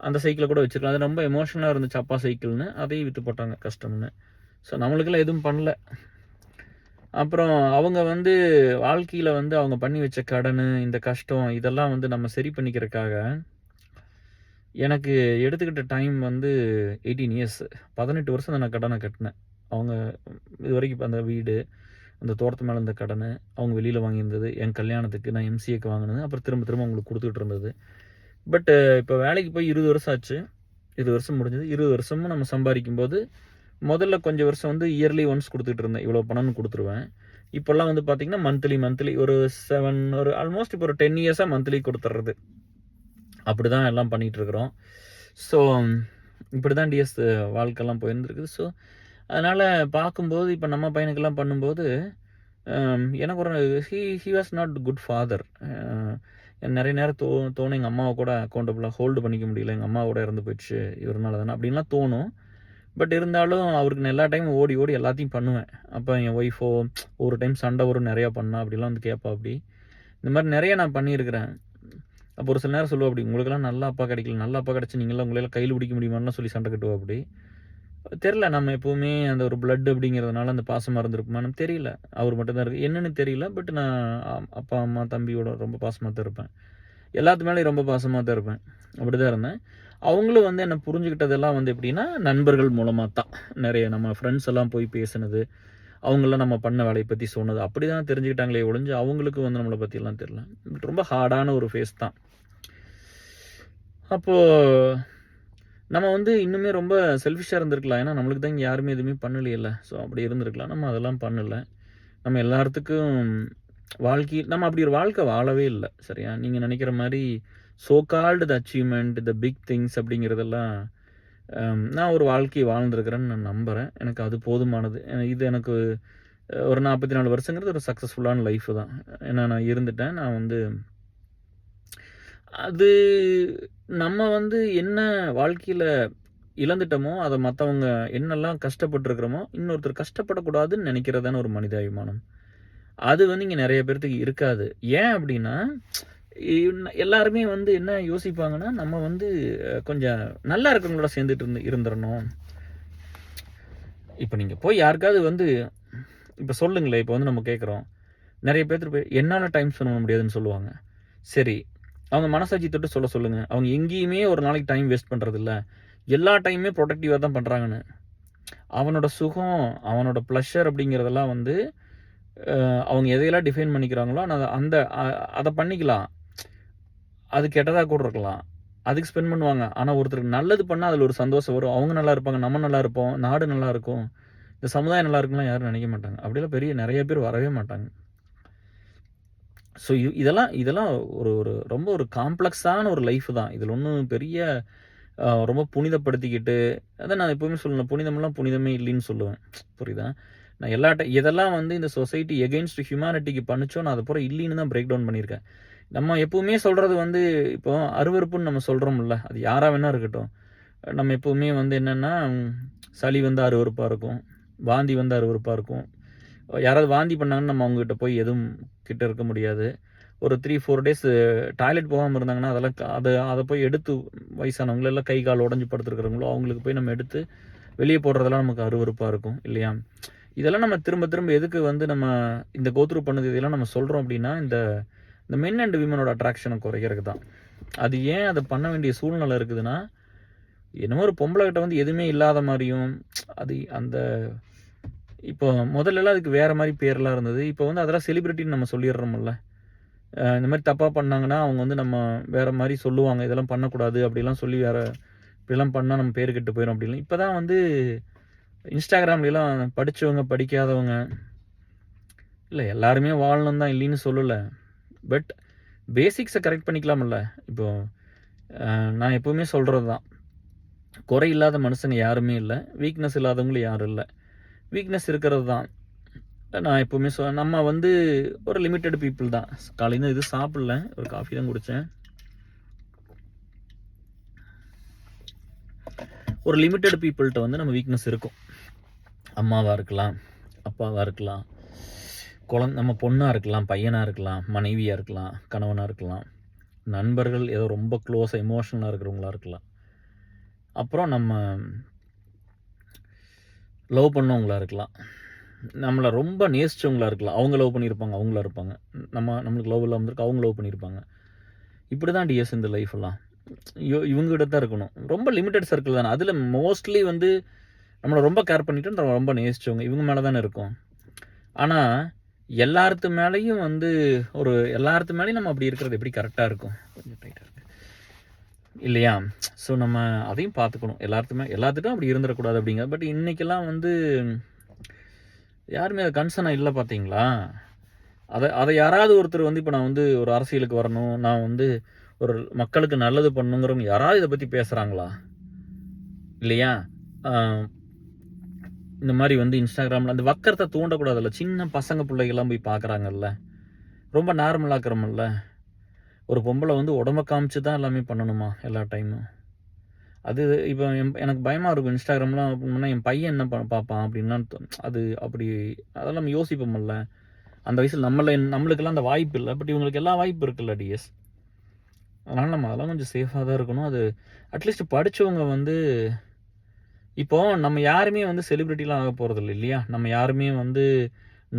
அந்த சைக்கிளை கூட வச்சுருக்கலாம். அது ரொம்ப எமோஷனலாக இருந்துச்சு அப்பா சைக்கிள்னு. அதையும் விற்று போட்டாங்க கஷ்டம்னு. ஸோ நம்மளுக்கெல்லாம் எதுவும் பண்ணல. அப்புறம் அவங்க வந்து வாழ்க்கையில் வந்து அவங்க பண்ணி வச்ச கடன், இந்த கஷ்டம் இதெல்லாம் வந்து நம்ம சரி பண்ணிக்கிறதுக்காக எனக்கு எடுத்துக்கிட்ட டைம் வந்து 18 இயர்ஸ். 18 வருஷம் நான் கடனை கட்டினேன். அவங்க இது வரைக்கும் அந்த வீடு, அந்த தோட்டத்து மேலே இருந்த கடன், அவங்க வெளியில் வாங்கியிருந்தது, என் கல்யாணத்துக்கு நான் எம்சிஏக்கு வாங்கினது, அப்புறம் திரும்ப திரும்ப அவங்களுக்கு கொடுத்துக்கிட்டு இருந்தது. பட்டு இப்போ வேலைக்கு போய் 20 வருஷம் ஆச்சு. 20 வருஷம் முடிஞ்சது. 20 வருஷமும் நம்ம சம்பாதிக்கும்போது முதல்ல கொஞ்சம் வருஷம் வந்து இயர்லி ஒன்ஸ் கொடுத்துட்டு இருந்தேன். இவ்வளோ பணம்னு கொடுத்துருவேன். இப்போல்லாம் வந்து பார்த்திங்கன்னா மந்த்லி ஒரு ஆல்மோஸ்ட் இப்போ ஒரு 10 இயர்ஸாக மந்த்லி கொடுத்துட்றது. அப்படி தான் எல்லாம் பண்ணிகிட்ருக்குறோம். ஸோ இப்படி தான் டிஎஸ் வாழ்க்கைலாம் போயிருந்துருக்குது. ஸோ அதனால் பார்க்கும்போது இப்போ நம்ம பையனுக்கெல்லாம் பண்ணும்போது எனக்கு ஒரு he was not good father. நிறைய நேரம் தோணும் எங்கள் அம்மாவை கூட அக்கௌண்டபுளாக ஹோல்டு பண்ணிக்க முடியல, எங்கள் அம்மா கூட இறந்து போயிடுச்சு இவருனால தானே அப்படின்லாம் தோணும். பட் இருந்தாலும் அவருக்கு நான் எல்லா டைமும் ஓடி ஓடி எல்லாத்தையும் பண்ணுவேன். அப்போ என் ஒய்ஃபோ ஒரு டைம் சண்டை வரும், நிறையா பண்ணா அப்படிலாம் வந்து கேட்பா. அப்படி இந்த மாதிரி நிறைய நான் பண்ணியிருக்கிறேன். அப்போ ஒரு சில நேரம் சொல்லுவா, அப்படி உங்களுக்கெல்லாம் நல்ல அப்பா கிடைக்கல, நல்ல அப்பா கிடச்சி நீங்களாம் உங்களால் கையில் பிடிக்க முடியுமான்னு சொல்லி சண்டை கட்டுவா. அப்படி தெரில, நம்ம எப்போவுமே அந்த ஒரு பிளட் அப்படிங்கிறதுனால அந்த பாசமாக இருந்திருக்குமான்னு தெரியல. அவர் மட்டும்தான் இருக்குது என்னன்னு தெரியல. பட் நான் அப்பா அம்மா தம்பியோட ரொம்ப பாசமாக தான் இருப்பேன். எல்லாத்து மேலேயும் ரொம்ப பாசமாக தான் இருப்பேன். அப்படி தான் இருந்தேன். அவங்களும் வந்து என்னை புரிஞ்சுக்கிட்டதெல்லாம் வந்து எப்படின்னா நண்பர்கள் மூலமாக தான். நிறைய நம்ம ஃப்ரெண்ட்ஸ் எல்லாம் போய் பேசுனது, அவங்களாம் நம்ம பண்ண வேலையை பற்றி சொன்னது, அப்படி தான் தெரிஞ்சுக்கிட்டாங்களே ஒழிஞ்சு அவங்களுக்கு வந்து நம்மளை பற்றியெல்லாம் தெரில. ரொம்ப ஹார்டான ஒரு ஃபேஸ் தான். அப்போது நம்ம வந்து இன்னுமே ரொம்ப செல்ஃபிஷாக இருந்திருக்கலாம். ஏன்னா நம்மளுக்கு தான் இங்கே யாருமே எதுவுமே பண்ணலையில்ல. ஸோ அப்படி இருந்திருக்கலாம். நம்ம அதெல்லாம் பண்ணலை. நம்ம எல்லாத்துக்கும் நம்ம அப்படி ஒரு வாழ்க்கை வாழவே இல்லை. சரியா? நீங்கள் நினைக்கிற மாதிரி so called the achievement, the big things அப்படிங்கிறதெல்லாம் நான் ஒரு வாழ்க்கையை வாழ்ந்துருக்கிறேன்னு நான் நம்புகிறேன். எனக்கு அது போதுமானது. இது எனக்கு ஒரு 44 வருஷங்கிறது ஒரு சக்ஸஸ்ஃபுல்லான லைஃபு தான். ஏன்னா நான் இருந்துட்டேன். நான் வந்து அது நம்ம வந்து என்ன வாழ்க்கையில் இழந்துட்டோமோ அதை மற்றவங்க என்னெல்லாம் கஷ்டப்பட்டுருக்கிறோமோ இன்னொருத்தர் கஷ்டப்படக்கூடாதுன்னு நினைக்கிறதான ஒரு மனிதாபிமானம். அது வந்து இங்கே நிறைய பேர்த்துக்கு இருக்காது. ஏன் அப்படின்னா எல்லாருமே வந்து என்ன யோசிப்பாங்கன்னா, நம்ம வந்து கொஞ்சம் நல்லா இருக்கிறவங்களோட சேர்ந்துட்டு இருந்துடணும். இப்போ நீங்கள் போய் யாருக்காவது வந்து இப்போ சொல்லுங்களேன், இப்போ வந்து நம்ம கேட்குறோம், நிறைய பேர்த்துட்டு போய் என்னால் டைம் ஸ்பெண்ட் பண்ண முடியாதுன்னு சொல்லுவாங்க. சரி, அவங்க மனசாட்சி தொட்டு சொல்லுங்கள். அவங்க எங்கேயுமே ஒரு நாளைக்கு டைம் வேஸ்ட் பண்ணுறதில்ல, எல்லா டைமுமே ப்ரொடக்டிவாக தான் பண்ணுறாங்கன்னு. அவனோட சுகம், அவனோட ப்ளஷர் அப்படிங்கிறதெல்லாம் வந்து அவங்க எதையெல்லாம் டிஃபைன் பண்ணிக்கிறாங்களோ அதை பண்ணிக்கலாம். அது கெட்டதாக கூட இருக்கலாம், அதுக்கு ஸ்பெண்ட் பண்ணுவாங்க. ஆனால் ஒருத்தருக்கு நல்லது பண்ணால் அதில் ஒரு சந்தோஷம் வரும். அவங்க நல்லா இருப்பாங்க, நம்ம நல்லா இருப்போம், நாடு நல்லா இருக்கும், இந்த சமுதாயம் நல்லா இருக்குலாம் யாரும் நினைக்க மாட்டாங்க. அப்படிலாம் நிறைய பேர் வரவே மாட்டாங்க. ஸோ இதெல்லாம் ஒரு ரொம்ப ஒரு காம்ப்ளெக்ஸான ஒரு லைஃப் தான். இதில் ஒன்றும் பெரிய ரொம்ப புனிதப்படுத்திக்கிட்டு அதான் நான் எப்போவுமே சொல்லணும், புனிதமெல்லாம் புனிதமே இல்லைன்னு சொல்லுவேன். புரியுதா? நான் எதெல்லாம் வந்து இந்த சொசைட்டி எகெயின்ஸ்ட் ஹியூமனிட்டிக்கு பண்ணிச்சோ நான் அதை பூரா இல்லைன்னு தான் பிரேக் டவுன் பண்ணியிருக்கேன். நம்ம எப்போவுமே சொல்கிறது வந்து இப்போ அருவருப்புன்னு நம்ம சொல்கிறோம்ல, அது யாராக வேணா இருக்கட்டும். நம்ம எப்போவுமே வந்து என்னென்னா சளி வந்து அருவருப்பாக இருக்கும், வாந்தி வந்து அருவருப்பாக இருக்கும். யாராவது வாந்தி பண்ணாங்கன்னு நம்ம அவங்ககிட்ட போய் எதுவும் கிட்ட இருக்க முடியாது. ஒரு 3-4 டேஸ் டாய்லெட் போகாமல் இருந்தாங்கன்னா அதை போய் எடுத்து வயசானவங்கள எல்லாம் கை கால் உடஞ்சி படுத்துருக்கிறவங்களோ அவங்களுக்கு போய் நம்ம எடுத்து வெளியே போடுறதெல்லாம் நமக்கு அருவருப்பாக இருக்கும் இல்லையா? இதெல்லாம் நம்ம திரும்ப திரும்ப எதுக்கு வந்து நம்ம இந்த கோத்ரூ பண்ணது இதெல்லாம் நம்ம சொல்கிறோம் அப்படின்னா, இந்த மென் அண்ட் விமனோட அட்ராக்ஷனை குறைக்கிறதுக்கு தான். அது ஏன் அதை பண்ண வேண்டிய சூழ்நிலை இருக்குதுன்னா, என்னமோ ஒரு பொம்பளை கிட்ட வந்து எதுவுமே இல்லாத மாதிரியும், அது அந்த இப்போ முதல்லலாம் அதுக்கு வேறு மாதிரி பேர்லாம் இருந்தது. இப்போ வந்து அதெல்லாம் செலிப்ரிட்டின்னு நம்ம சொல்லிடுறோம்ல. இந்த மாதிரி தப்பாக பண்ணாங்கன்னா அவங்க வந்து நம்ம வேறு மாதிரி சொல்லுவாங்க, இதெல்லாம் பண்ணக்கூடாது அப்படிலாம் சொல்லி இப்படிலாம் பண்ணால் நம்ம பேர் கெட்டு போயிடும் அப்படிலாம். இப்போ தான் வந்து இன்ஸ்டாகிராம்லாம் படித்தவங்க படிக்காதவங்க இல்லை எல்லாருமே வாழணும் தான் இல்லைன்னு சொல்லலை. பட் பேசிக்ஸை கரெக்ட் பண்ணிக்கலாம்ல. இப்போது நான் எப்போவுமே சொல்கிறது தான், குறை இல்லாத மனுஷங்க யாருமே இல்லை, வீக்னஸ் இல்லாதவங்களும் யாரும் இல்லை. வீக்னஸ் இருக்கிறது தான். நான் எப்போவுமே நம்ம வந்து ஒரு லிமிட்டட் பீப்புள் தான். காலையில் இது சாப்பிடல, ஒரு காஃபி தான் குடித்தேன். ஒரு லிமிட்டட் பீப்புள்கிட்ட வந்து நம்ம வீக்னஸ் இருக்கும். அம்மாவாக இருக்கலாம், அப்பாவாக இருக்கலாம், நம்ம பொண்ணாக இருக்கலாம், பையனாக இருக்கலாம், மனைவியாக இருக்கலாம், கணவனாக இருக்கலாம், நண்பர்கள் ஏதோ ரொம்ப க்ளோஸாக எமோஷனலாக இருக்கிறவங்களா இருக்கலாம், அப்புறம் நம்ம லவ் பண்ணவங்களா இருக்கலாம், நம்மளை ரொம்ப நேசிச்சவங்களா இருக்கலாம், அவங்க லவ் பண்ணியிருப்பாங்க, அவங்களா இருப்பாங்க, நம்மளுக்கு லவ் இல்லாமல் இருக்கு, அவங்க லவ் பண்ணியிருப்பாங்க. இப்படி தான் டிஎஸ் இந்த லைஃப்லாம் இவங்ககிட்ட தான் இருக்கணும். ரொம்ப லிமிட்டட் சர்க்கிள் தானே. அதில் மோஸ்ட்லி வந்து நம்மளை ரொம்ப கேர் பண்ணிட்டு நம்ம ரொம்ப நேசிச்சவங்க இவங்க மேலே தானே இருக்கும். ஆனால் எல்லாத்து மேலேயும் வந்து எல்லாத்து மேலேயும் நம்ம அப்படி இருக்கிறது எப்படி கரெக்டாக இருக்கும்? கொஞ்சம் டைட்டாக இருக்கு இல்லையா? ஸோ நம்ம அதையும் பார்த்துக்கணும். எல்லாத்துட்டும் அப்படி இருந்துடக்கூடாது அப்படிங்க. பட் இன்றைக்கெல்லாம் வந்து யாருமே அது கன்சர்னாக இல்லை பார்த்தீங்களா? அதை யாராவது ஒருத்தர் வந்து இப்போ நான் வந்து ஒரு அரசியலுக்கு வரணும், நான் வந்து ஒரு மக்களுக்கு நல்லது பண்ணுங்கிறவங்க யாராவது இதை பற்றி பேசுகிறாங்களா? இல்லையா? இந்த மாதிரி வந்து இன்ஸ்டாகிராமில் அந்த வக்கரத்தை தூண்டக்கூடாதுல்ல. சின்ன பசங்க பிள்ளைகள்லாம் போய் பார்க்குறாங்கல்ல, ரொம்ப நார்மலாக்கிறோம்ல. ஒரு பொம்பளை வந்து உடம்ப காமிச்சு தான் எல்லாமே பண்ணணுமா எல்லா டைமும்? அது இப்போ எனக்கு பயமாக இருக்கும். இன்ஸ்டாகிராம்லாம் பண்ணால் என் பையன் என்ன பார்ப்பான் அப்படின்லாம் அதெல்லாம் நம்ம யோசிப்போம்ல. அந்த வயசில் நம்மளுக்கெல்லாம் அந்த வாய்ப்பு இல்லை. பட் இவங்களுக்கு எல்லா வாய்ப்பு இருக்குல்ல டிஎஸ். அதனால் நம்ம அதெல்லாம் கொஞ்சம் சேஃபாக தான் இருக்கணும். அது அட்லீஸ்ட் படித்தவங்க வந்து இப்போது நம்ம யாருமே வந்து செலிப்ரிட்டிலாம் ஆக போகிறதில்ல இல்லையா? நம்ம யாருமே வந்து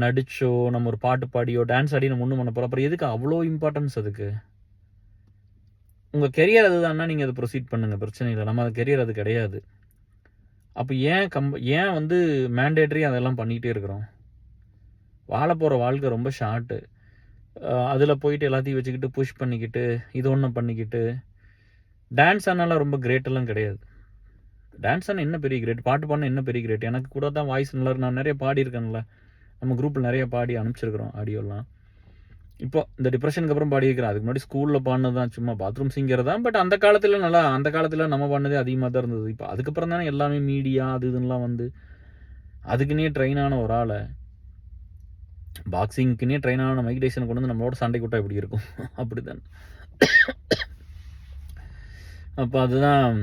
நடிச்சோ, நம்ம ஒரு பாட்டு பாடியோ, டான்ஸ் ஆடி நம்ம ஒன்றும் பண்ண போகிறோம். அப்புறம் எதுக்கு அவ்வளோ இம்பார்ட்டன்ஸ் அதுக்கு? உங்கள் கெரியர் அதுதான்னா நீங்கள் அதை ப்ரொசீட் பண்ணுங்கள், பிரச்சனை இல்லை. நம்ம அது கெரியர் அது கிடையாது. அப்போ ஏன் வந்து மேண்டேட்ரி அதெல்லாம் பண்ணிக்கிட்டே இருக்கிறோம்? வாழ போகிற வாழ்க்கை ரொம்ப ஷார்ட்டு. அதில் போயிட்டு எல்லாத்தையும் வச்சுக்கிட்டு புஷ் பண்ணிக்கிட்டு இது ஒன்று பண்ணிக்கிட்டு டான்ஸ் ஆனாலாம் ரொம்ப கிரேட்டெல்லாம் கிடையாது. டான்ஸ் ஆனால் என்ன பெரிய கிரேட், பாட்டு பாடினா என்ன பெரிய கிரேட்? எனக்கு கூட தான் வாய்ஸ் நல்லா நான் நிறைய பாடியிருக்கேன்ல, நம்ம குரூப்பில் நிறைய பாடி அனுப்பிச்சிருக்கிறோம் ஆடியோலாம். இப்போ இந்த டிப்ரெஷனுக்கு அப்புறம் பாடியிருக்கிறேன். அதுக்கு முன்னாடி ஸ்கூலில் பாடினது தான், சும்மா பாத்ரூம் சிங்கர் தான். பட் அந்த காலத்தில் நம்ம பாடினதே அதிகமாக தான் இருந்தது. இப்போ அதுக்கப்புறம் தானே எல்லாமே மீடியா அது இதுலாம் வந்து அதுக்குன்னே ட்ரெயின் ஆன ஒரு ஆளை, பாக்ஸிங்க்குன்னே ட்ரெயின் ஆன மைக் டைசன் கொண்டு வந்து நம்மளோட சண்டை கூட்டா எப்படி இருக்கும்? அப்படிதான். அப்போ அதுதான்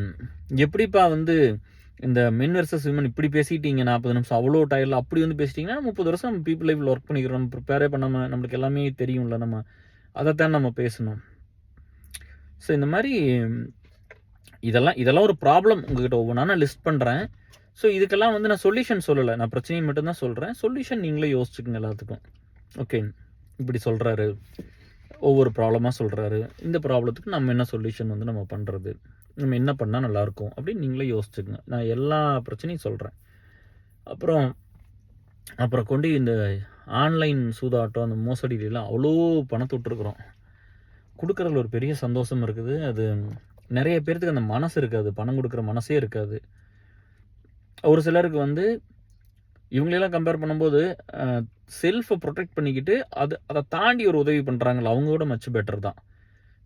எப்படிப்பா வந்து இந்த மென் வெர்சஸ் விமன் இப்படி பேசிட்டீங்க 40 நிமிஷம் அவ்வளோ டயரில் அப்படி வந்து பேசிட்டிங்கன்னா 30 வருஷம் நம்ம பீப்புள் லைஃப்பில் ஒர்க் பண்ணிக்கிறோம், நம்ம ப்ரிப்பேரே பண்ணாமல் நம்மளுக்கு எல்லாமே தெரியும்ல, நம்ம அதைத்தான் நம்ம பேசணும். ஸோ இந்த மாதிரி இதெல்லாம் ஒரு ப்ராப்ளம் உங்ககிட்ட ஒவ்வொன்றா நான் லிஸ்ட் பண்ணுறேன். ஸோ இதுக்கெல்லாம் வந்து நான் சொல்யூஷன் சொல்லலை, நான் பிரச்சனையை மட்டும்தான் சொல்கிறேன். சொல்யூஷன் நீங்களே யோசிச்சுக்கோங்க எல்லாத்துக்கும். ஓகே, இப்படி சொல்கிறாரு, ஒவ்வொரு ப்ராப்ளமாக சொல்கிறாரு, இந்த ப்ராப்ளத்துக்கு நம்ம என்ன சொல்யூஷன் வந்து நம்ம பண்ணுறது, நம்ம என்ன பண்ணால் நல்லாயிருக்கும் அப்படின்னு நீங்களே யோசிச்சுக்கோங்க. நான் எல்லா பிரச்சனையும் சொல்கிறேன். அப்புறம் கொண்டு இந்த ஆன்லைன் சூதாட்டம் அந்த மோசடியிலாம் அவ்வளோ பணத்தை விட்டுருக்குறோம். கொடுக்குறதுல ஒரு பெரிய சந்தோஷம் இருக்குது. அது நிறைய பேர்த்துக்கு அந்த மனசு இருக்காது, பணம் கொடுக்குற மனசே இருக்காது. ஒரு சிலருக்கு வந்து இவங்களெல்லாம் கம்பேர் பண்ணும்போது செல்ஃபை ப்ரொடெக்ட் பண்ணிக்கிட்டு அதை தாண்டி ஒரு உதவி பண்ணுறாங்களா, அவங்களோட மச் பெட்டர் தான்.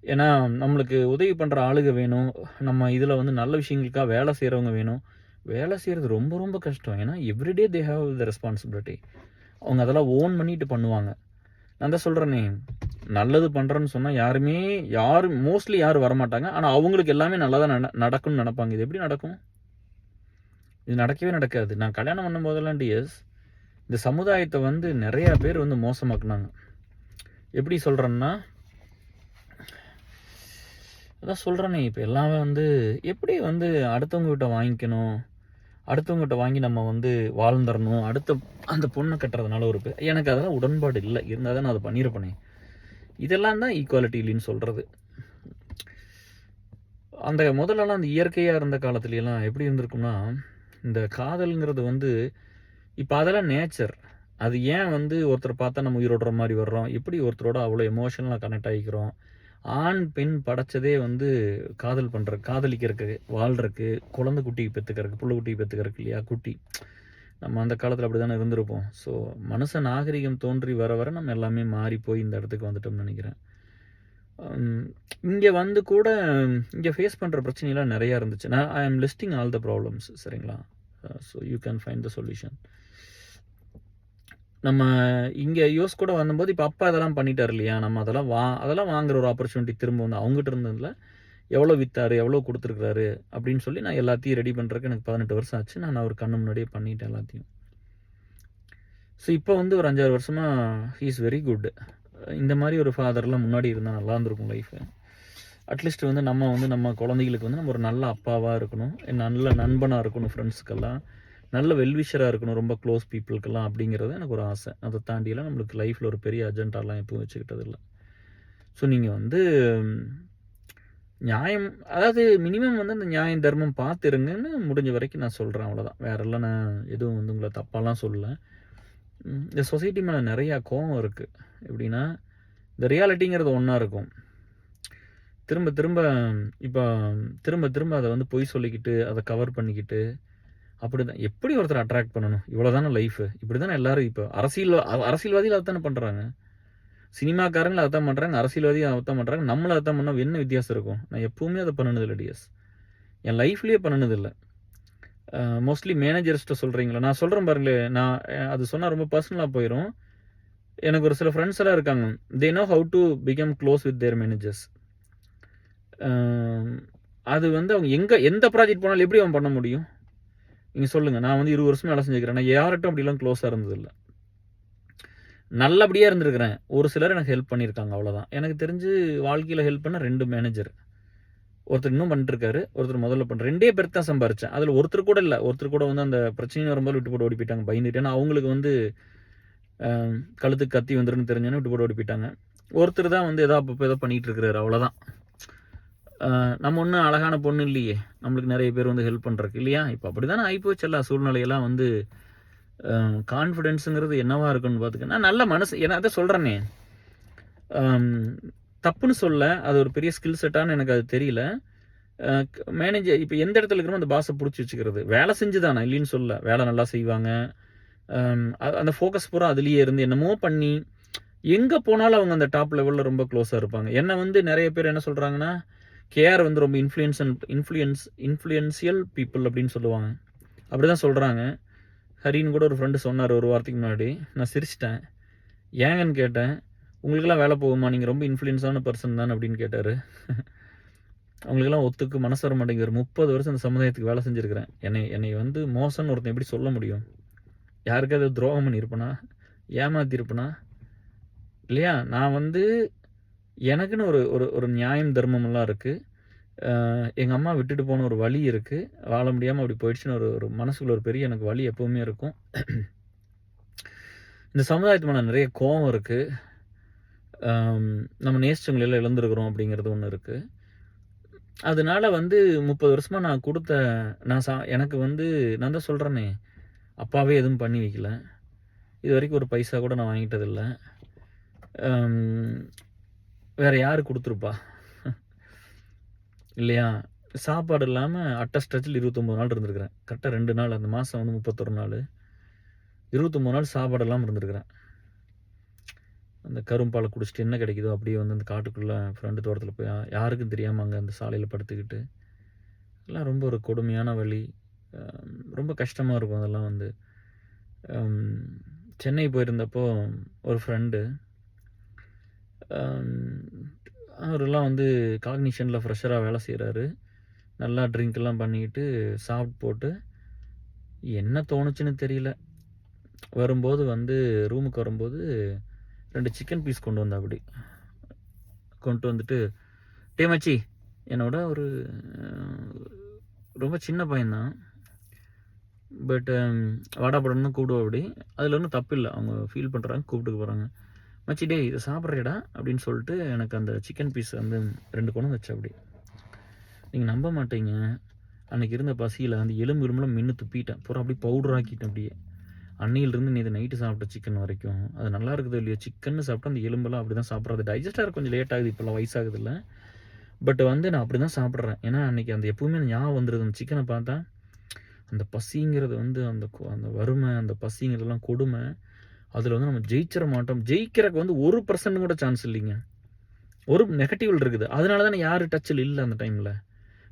ஏன்னா நம்மளுக்கு உதவி பண்ணுற ஆளுங்க வேணும், நம்ம இதில் வந்து நல்ல விஷயங்களுக்காக வேலை செய்கிறவங்க வேணும். வேலை செய்கிறது ரொம்ப ரொம்ப கஷ்டம். ஏன்னா everyday they have the responsibility. அவங்க அதெல்லாம் ஓன் பண்ணிட்டு பண்ணுவாங்க. நான் தான் சொல்கிறேனே, நல்லது பண்ணுறேன்னு சொன்னால் யாரும் மோஸ்ட்லி யாரும் வரமாட்டாங்க. ஆனால் அவங்களுக்கு எல்லாமே நல்லா தான் நடக்கும்னு நினைப்பாங்க. இது எப்படி நடக்கும்? இது நடக்கவே நடக்காது. நான் கல்யாணம் பண்ணும்போதெல்லாம் டிஎஸ் இந்த சமுதாயத்தை வந்து நிறையா பேர் வந்து மோசமாக்குனாங்க. எப்படி சொல்கிறேன்னா, அதான் சொல்கிறேனே, இப்போ எல்லாமே வந்து எப்படி வந்து அடுத்தவங்ககிட்ட வாங்கிக்கணும், அடுத்தவங்ககிட்ட வாங்கி நம்ம வந்து வாழ்ந்துடணும், அந்த பொண்ணை கட்டுறதுனால எனக்கு அதெல்லாம் உடன்பாடு இல்லை. இருந்தால் தான் நான் அதை பண்ணியிருப்பேனே. இதெல்லாம் தான் ஈக்குவாலிட்டி இல்லைன்னு சொல்கிறது. அந்த முதல்லலாம் அந்த இயற்கையாக இருந்த காலத்துலலாம் எப்படி இருந்திருக்கும்னா, இந்த காதல்ங்கிறது வந்து இப்போ அதெல்லாம் நேச்சர். அது ஏன் வந்து ஒருத்தரை பார்த்தா நம்ம உயிரோடுற மாதிரி வர்றோம், எப்படி ஒருத்தரோட அவ்வளோ எமோஷனலாக கனெக்ட் ஆகிக்கிறோம். ஆண் பெண் படைச்சதே வந்து காதலிக்கிறதுக்கு, வாழ்றதுக்கு, குழந்தை குட்டி பெற்றுக்கிறதுக்கு, புள்ள குட்டி பெற்றுக்கிறதுக்கு இல்லையா, குட்டி. நம்ம அந்த காலத்தில் அப்படி தானே இருந்திருப்போம். ஸோ மனுஷ நாகரிகம் தோன்றி வர வர நம்ம எல்லாமே மாறி போய் இந்த இடத்துக்கு வந்துட்டோம்னு நினைக்கிறேன். இங்கே வந்து கூட இங்கே ஃபேஸ் பண்ணுற பிரச்சனைலாம் நிறையா இருந்துச்சு. நான் ஐ ஆம் லிஸ்டிங் ஆல் த ப்ராப்ளம்ஸ், சரிங்களா? So you can find the solution. நம்ம இங்கே யூஎஸ் கூட வந்தபோது இப்போ அப்பா இதெல்லாம் பண்ணிட்டார் இல்லையா, நம்ம அதெல்லாம் வாங்குற ஒரு ஆப்பர்ச்சுனிட்டி திரும்ப வந்து அவங்ககிட்ட இருந்ததில்ல. எவ்வளோ விற்றாரு, எவ்வளோ கொடுத்துருக்குறாரு அப்படின்னு சொல்லி நான் எல்லாத்தையும் ரெடி பண்ணுறதுக்கு எனக்கு 18 வருஷம் ஆச்சு. நான் அவர் கண்ணு முன்னாடியே பண்ணிட்டேன் எல்லாத்தையும். ஸோ இப்போ வந்து ஒரு 5-6 வருஷமாக ஹீ இஸ் வெரி குட். இந்த மாதிரி ஒரு ஃபாதர்லாம் முன்னாடி இருந்தால் நல்லா இருந்திருக்கும் லைஃபு. அட்லீஸ்ட் வந்து நம்ம குழந்தைகளுக்கு வந்து நம்ம ஒரு நல்ல அப்பாவாக இருக்கணும், நல்ல நண்பனாக இருக்கணும், ஃப்ரெண்ட்ஸுக்கெல்லாம் நல்ல வெல்விஷராக இருக்கணும், ரொம்ப க்ளோஸ் பீப்புளுக்கெல்லாம். அப்படிங்கிறது எனக்கு ஒரு ஆசை. அதை தாண்டியெல்லாம் நம்மளுக்கு லைஃப்பில் ஒரு பெரிய அஜெண்டாலாம் எப்பவும் வச்சுக்கிட்டதில்லை. ஸோ நீங்கள் வந்து நியாயம், அதாவது மினிமம் வந்து அந்த நியாயம் தர்மம் பார்த்துருங்கன்னு முடிஞ்ச வரைக்கும் நான் சொல்கிறேன், அவ்வளோதான். வேறெல்லாம் நான் எதுவும் வந்து உங்களை தப்பாலாம் சொல்லலை. இந்த சொசைட்டி மேலே நிறையா கோவம் இருக்குது. எப்படின்னா, இந்த ரியாலிட்டிங்கிறது ஒன்றா இருக்கும். திரும்ப திரும்ப அதை வந்து பொய் சொல்லிக்கிட்டு அதை கவர் பண்ணிக்கிட்டு அப்படி தான் எப்படி ஒருத்தர் அட்ராக்ட் பண்ணணும். இவ்வளோ தானே லைஃபு, இப்படி தானே எல்லோரும். இப்போ அரசியல்வாதிகள் அதை தானே பண்ணுறாங்க, சினிமாக்காரங்களும் அதை தான் பண்ணுறாங்க, அரசியல்வாதியும் அதை தான் பண்ணுறாங்க. நம்மளும் அதை தான் பண்ணால் என்ன வித்தியாசம் இருக்கும்? நான் எப்போவுமே அதை பண்ணினதில்லை டிஎஸ், என் லைஃப்லேயே பண்ணினதில்லை. மோஸ்ட்லி மேனேஜர்ஸ்கிட்ட சொல்கிறீங்களா, நான் சொல்கிறேன் பாருங்களேன். நான் அது சொன்னால் ரொம்ப பர்சனலாக போயிடும். எனக்கு ஒரு சில ஃப்ரெண்ட்ஸ் எல்லாம் இருக்காங்க, they know how to become close with their managers. அது வந்து அவங்க எந்த ப்ராஜெக்ட் போனாலும் எப்படி அவன் பண்ண முடியும் நீங்கள் சொல்லுங்கள். நான் வந்து 20 வருஷம் வேலை செஞ்சுக்கிறேன், நான் யார்கிட்டும் அப்படிலாம் க்ளோஸாக இருந்ததில்லை. நல்லபடியாக இருந்திருக்கிறேன். ஒரு சிலர் எனக்கு ஹெல்ப் பண்ணியிருக்காங்க, அவ்வளோதான். எனக்கு தெரிஞ்சு வாழ்க்கையில் ஹெல்ப் பண்ண 2 மேனேஜர். ஒருத்தர் இன்னும் பண்ணிட்டுருக்காரு, ஒருத்தர் முதல்ல பண்ணுற 2 பேர் தான் சம்பாரித்தேன். அதில் ஒருத்தர் கூட இல்லை. ஒருத்தர் கூட வந்து அந்த பிரச்சனை வரும்போது விட்டு போட்டு ஓடி போயிட்டாங்க, பயந்துட்டு. ஏன்னா அவங்களுக்கு வந்து கழுத்துக்கு கத்தி வந்துருன்னு தெரிஞ்சோன்னு விட்டு போட்டு ஓடி போயிட்டாங்க. ஒருத்தர் தான் வந்து அப்பப்போ ஏதோ பண்ணிகிட்டு இருக்கிறாரு, அவ்வளோதான். நம்ம ஒன்றும் அழகான பொண்ணு இல்லையே, நம்மளுக்கு நிறைய பேர் வந்து ஹெல்ப் பண்ணுறக்கு இல்லையா. இப்போ அப்படி தானே ஆகிப்போச்சு எல்லா சூழ்நிலையெல்லாம். வந்து கான்ஃபிடென்ஸுங்கிறது என்னவா இருக்குன்னு பார்த்துக்கன்னா நல்ல மனசு. ஏன்னா அதை சொல்கிறேனே, தப்புன்னு சொல்ல, அது ஒரு பெரிய ஸ்கில் செட்டான்னு எனக்கு அது தெரியல. மேனேஜர் இப்போ எந்த இடத்துல இருக்கிறோமோ அந்த பாஸை பிடிச்சி வச்சுக்கிறது. வேலை செஞ்சு தானே இல்லைன்னு சொல்ல, வேலை நல்லா செய்வாங்க. அந்த ஃபோக்கஸ் பூரா அதுலேயே இருந்து என்னமோ பண்ணி எங்கே போனாலும் அவங்க அந்த டாப் லெவலில் ரொம்ப க்ளோஸாக இருப்பாங்க. என்னை வந்து நிறைய பேர் என்ன சொல்கிறாங்கன்னா, கேஆர் வந்து ரொம்ப இன்ஃப்ளூயன்சியல் பீப்புள் அப்படின்னு சொல்லுவாங்க. அப்படி தான் சொல்கிறாங்க. ஹரின்னு கூட ஒரு ஃப்ரெண்டு சொன்னார் ஒரு வாரத்துக்கு முன்னாடி. நான் சிரிச்சிட்டேன். ஏங்கன்னு கேட்டேன். உங்களுக்கெல்லாம் வேலை போகுமா, நீங்கள் ரொம்ப இன்ஃப்ளூயன்ஸான பர்சன் தானே அப்படின்னு கேட்டார். அவங்களுக்கெல்லாம் ஒத்துக்கு மனசு வர மாட்டேங்கிற. 30 வருஷம் அந்த சமுதாயத்துக்கு வேலை செஞ்சுருக்கிறேன். என்னை வந்து மோசம்னு ஒருத்தன் எப்படி சொல்ல முடியும்? யாருக்காவது துரோகம் பண்ணியிருப்பேனா, ஏமாத்திருப்பேனா இல்லையா? நான் வந்து எனக்குன்னு ஒரு நியாயம் தர்மமெல்லாம் இருக்குது. எங்கள் அம்மா விட்டுட்டு போன ஒரு வலி இருக்குது. வாழ முடியாமல் அப்படி போயிடுச்சுன்னு ஒரு மனசுக்குள்ள ஒரு பெரிய எனக்கு வலி எப்போவுமே இருக்கும். இந்த சமுதாயத்து மேலே நிறைய கோபம் இருக்குது. நம்ம நேசிச்சவங்களெல்லாம் இழந்துருக்குறோம் அப்படிங்கிறது ஒன்று இருக்குது. அதனால வந்து 30 வருஷமாக நான் கொடுத்த எனக்கு வந்து நான் தான் சொல்கிறேனே, அப்பாவே எதுவும் பண்ணி வைக்கல. இது வரைக்கும் ஒரு பைசா கூட நான் வாங்கிட்டதில்லை. வேறு யார் கொடுத்துருப்பா இல்லையா? சாப்பாடு இல்லாமல் அட்டஸ்டச்சில் 29 நாள் இருந்திருக்கிறேன். கரெக்டாக 2 நாள், அந்த மாதம் வந்து 31 நாள், 29 நாள் சாப்பாடு இல்லாமல் இருந்திருக்கிறேன். அந்த கரும்பாலை குடிச்சிட்டு என்ன கிடைக்குதோ அப்படியே வந்து அந்த காட்டுக்குள்ளே ஃப்ரெண்டு தோட்டத்தில் போய் யாருக்கும் தெரியாமல் அங்கே அந்த சாலையில் படுத்துக்கிட்டு, எல்லாம் ரொம்ப ஒரு கொடுமையான வழி. ரொம்ப கஷ்டமாக இருக்கும் அதெல்லாம். வந்து சென்னை போயிருந்தப்போ ஒரு ஃப்ரெண்டு, அவரெல்லாம் வந்து காக்னிஷனில் ஃப்ரெஷராக வேலை செய்கிறாரு. நல்லா ட்ரிங்க்லாம் பண்ணிக்கிட்டு சாப்பிட்டு போட்டு என்ன தோணுச்சுன்னு தெரியல, வரும்போது வந்து ரூமுக்கு வரும்போது 2 சிக்கன் பீஸ் கொண்டு வந்தா. அப்படி கொண்டு வந்துட்டு, டே மச்சி, என்னோட ஒரு ரொம்ப சின்ன பையன்தான், பட் வாடாப்படன்னு கூப்பிடுவோம். அப்படி அதில் ஒன்றும் தப்பு இல்லை, அவங்க ஃபீல் பண்ணுறாங்க, கூப்பிட்டுக்கு போகிறாங்க. மச்சி டே இதை சாப்பிட்றேடா அப்படின்னு சொல்லிட்டு எனக்கு அந்த சிக்கன் பீஸ் வந்து 2 கொண்டு வச்சு. அப்படி நீங்கள் நம்ப மாட்டீங்க, அன்றைக்கி இருந்த பசியில் அந்த எலும்புலாம் மின்னு துப்பிட்டேன் பூரா, அப்படி பவுடர் ஆக்கிட்டேன். அப்படியே அன்னையிலிருந்து நேற்று நைட்டு சாப்பிட்ட சிக்கன் வரைக்கும் அது நல்லா இருக்குது இல்லையா, சிக்கன்னு சாப்பிட்டா அந்த எலும்பெல்லாம் அப்படி தான் சாப்பிட்றது. டைஜஸ்ட் ஆக கொஞ்சம் லேட் ஆகுது, இப்போல்லாம் வயசாகுது இல்லை. பட் வந்து நான் அப்படி தான் சாப்பிட்றேன். ஏன்னா அன்றைக்கி அந்த எப்பவுமே ஞாபகம் வந்துடுது அந்த சிக்கனை பார்த்தா. அந்த பசிங்கிறது வந்து அந்த அந்த வறுமை, அந்த பசிங்கிறதுலாம் கொடுமை. அதில் வந்து நம்ம ஜெயிச்சிட மாட்டோம். ஜெயிக்கிறக்கு வந்து 1% கூட சான்ஸ் இல்லைங்க. ஒரு நெகட்டிவ் இருக்குது. அதனால தான் யார் டச்சில் இல்லை அந்த டைமில்.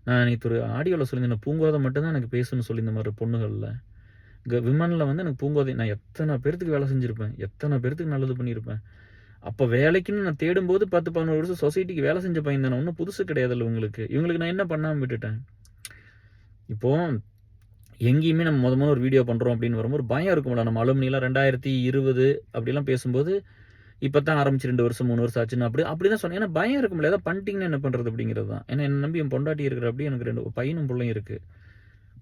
நான் நேற்று ஒரு ஆடியோவில் சொல்லியிருந்தேன், பூங்கோதை மட்டும்தான் எனக்கு பேசணும்னு சொல்லி இந்த மாதிரி பொண்ணுகளில். விமனில் வந்து எனக்கு பூங்கோதை, நான் எத்தனை பேர்த்துக்கு வேலை செஞ்சுருப்பேன், எத்தனை பேர்த்துக்கு நல்லது பண்ணியிருப்பேன். அப்போ வேலைக்குன்னு நான் தேடும்போது 10-11 வருஷம் சொசைட்டிக்கு வேலை செஞ்ச பையன் தானே, ஒன்றும் புதுசு கிடையாதுல்ல உங்களுக்கு. இவங்களுக்கு நான் என்ன பண்ணாமல் விட்டுட்டேன். இப்போது எங்கேயுமே நம்ம முதல்ல ஒரு வீடியோ பண்ணுறோம் அப்படின்னு வரும்போது பயம் இருக்கும்ல. நம்ம அலுமினிலாம் 2020 அப்படிலாம் பேசும்போது இப்போ தான் ஆரம்பிச்சு 2 வருஷம் 3 வருஷம் ஆச்சுன்னு அப்படி தான் சொன்னேன். ஏன்னா பயம் இருக்கும்ல, ஏதாவது பண்ணிட்டீங்கன்னா என்ன பண்ணுறது அப்படிங்கிறது தான். ஏன்னா என்னை நம்பி என் பொண்டாட்டி இருக்கிற அப்படி எனக்கு 2 பையனும் பிள்ளையும் இருக்குது.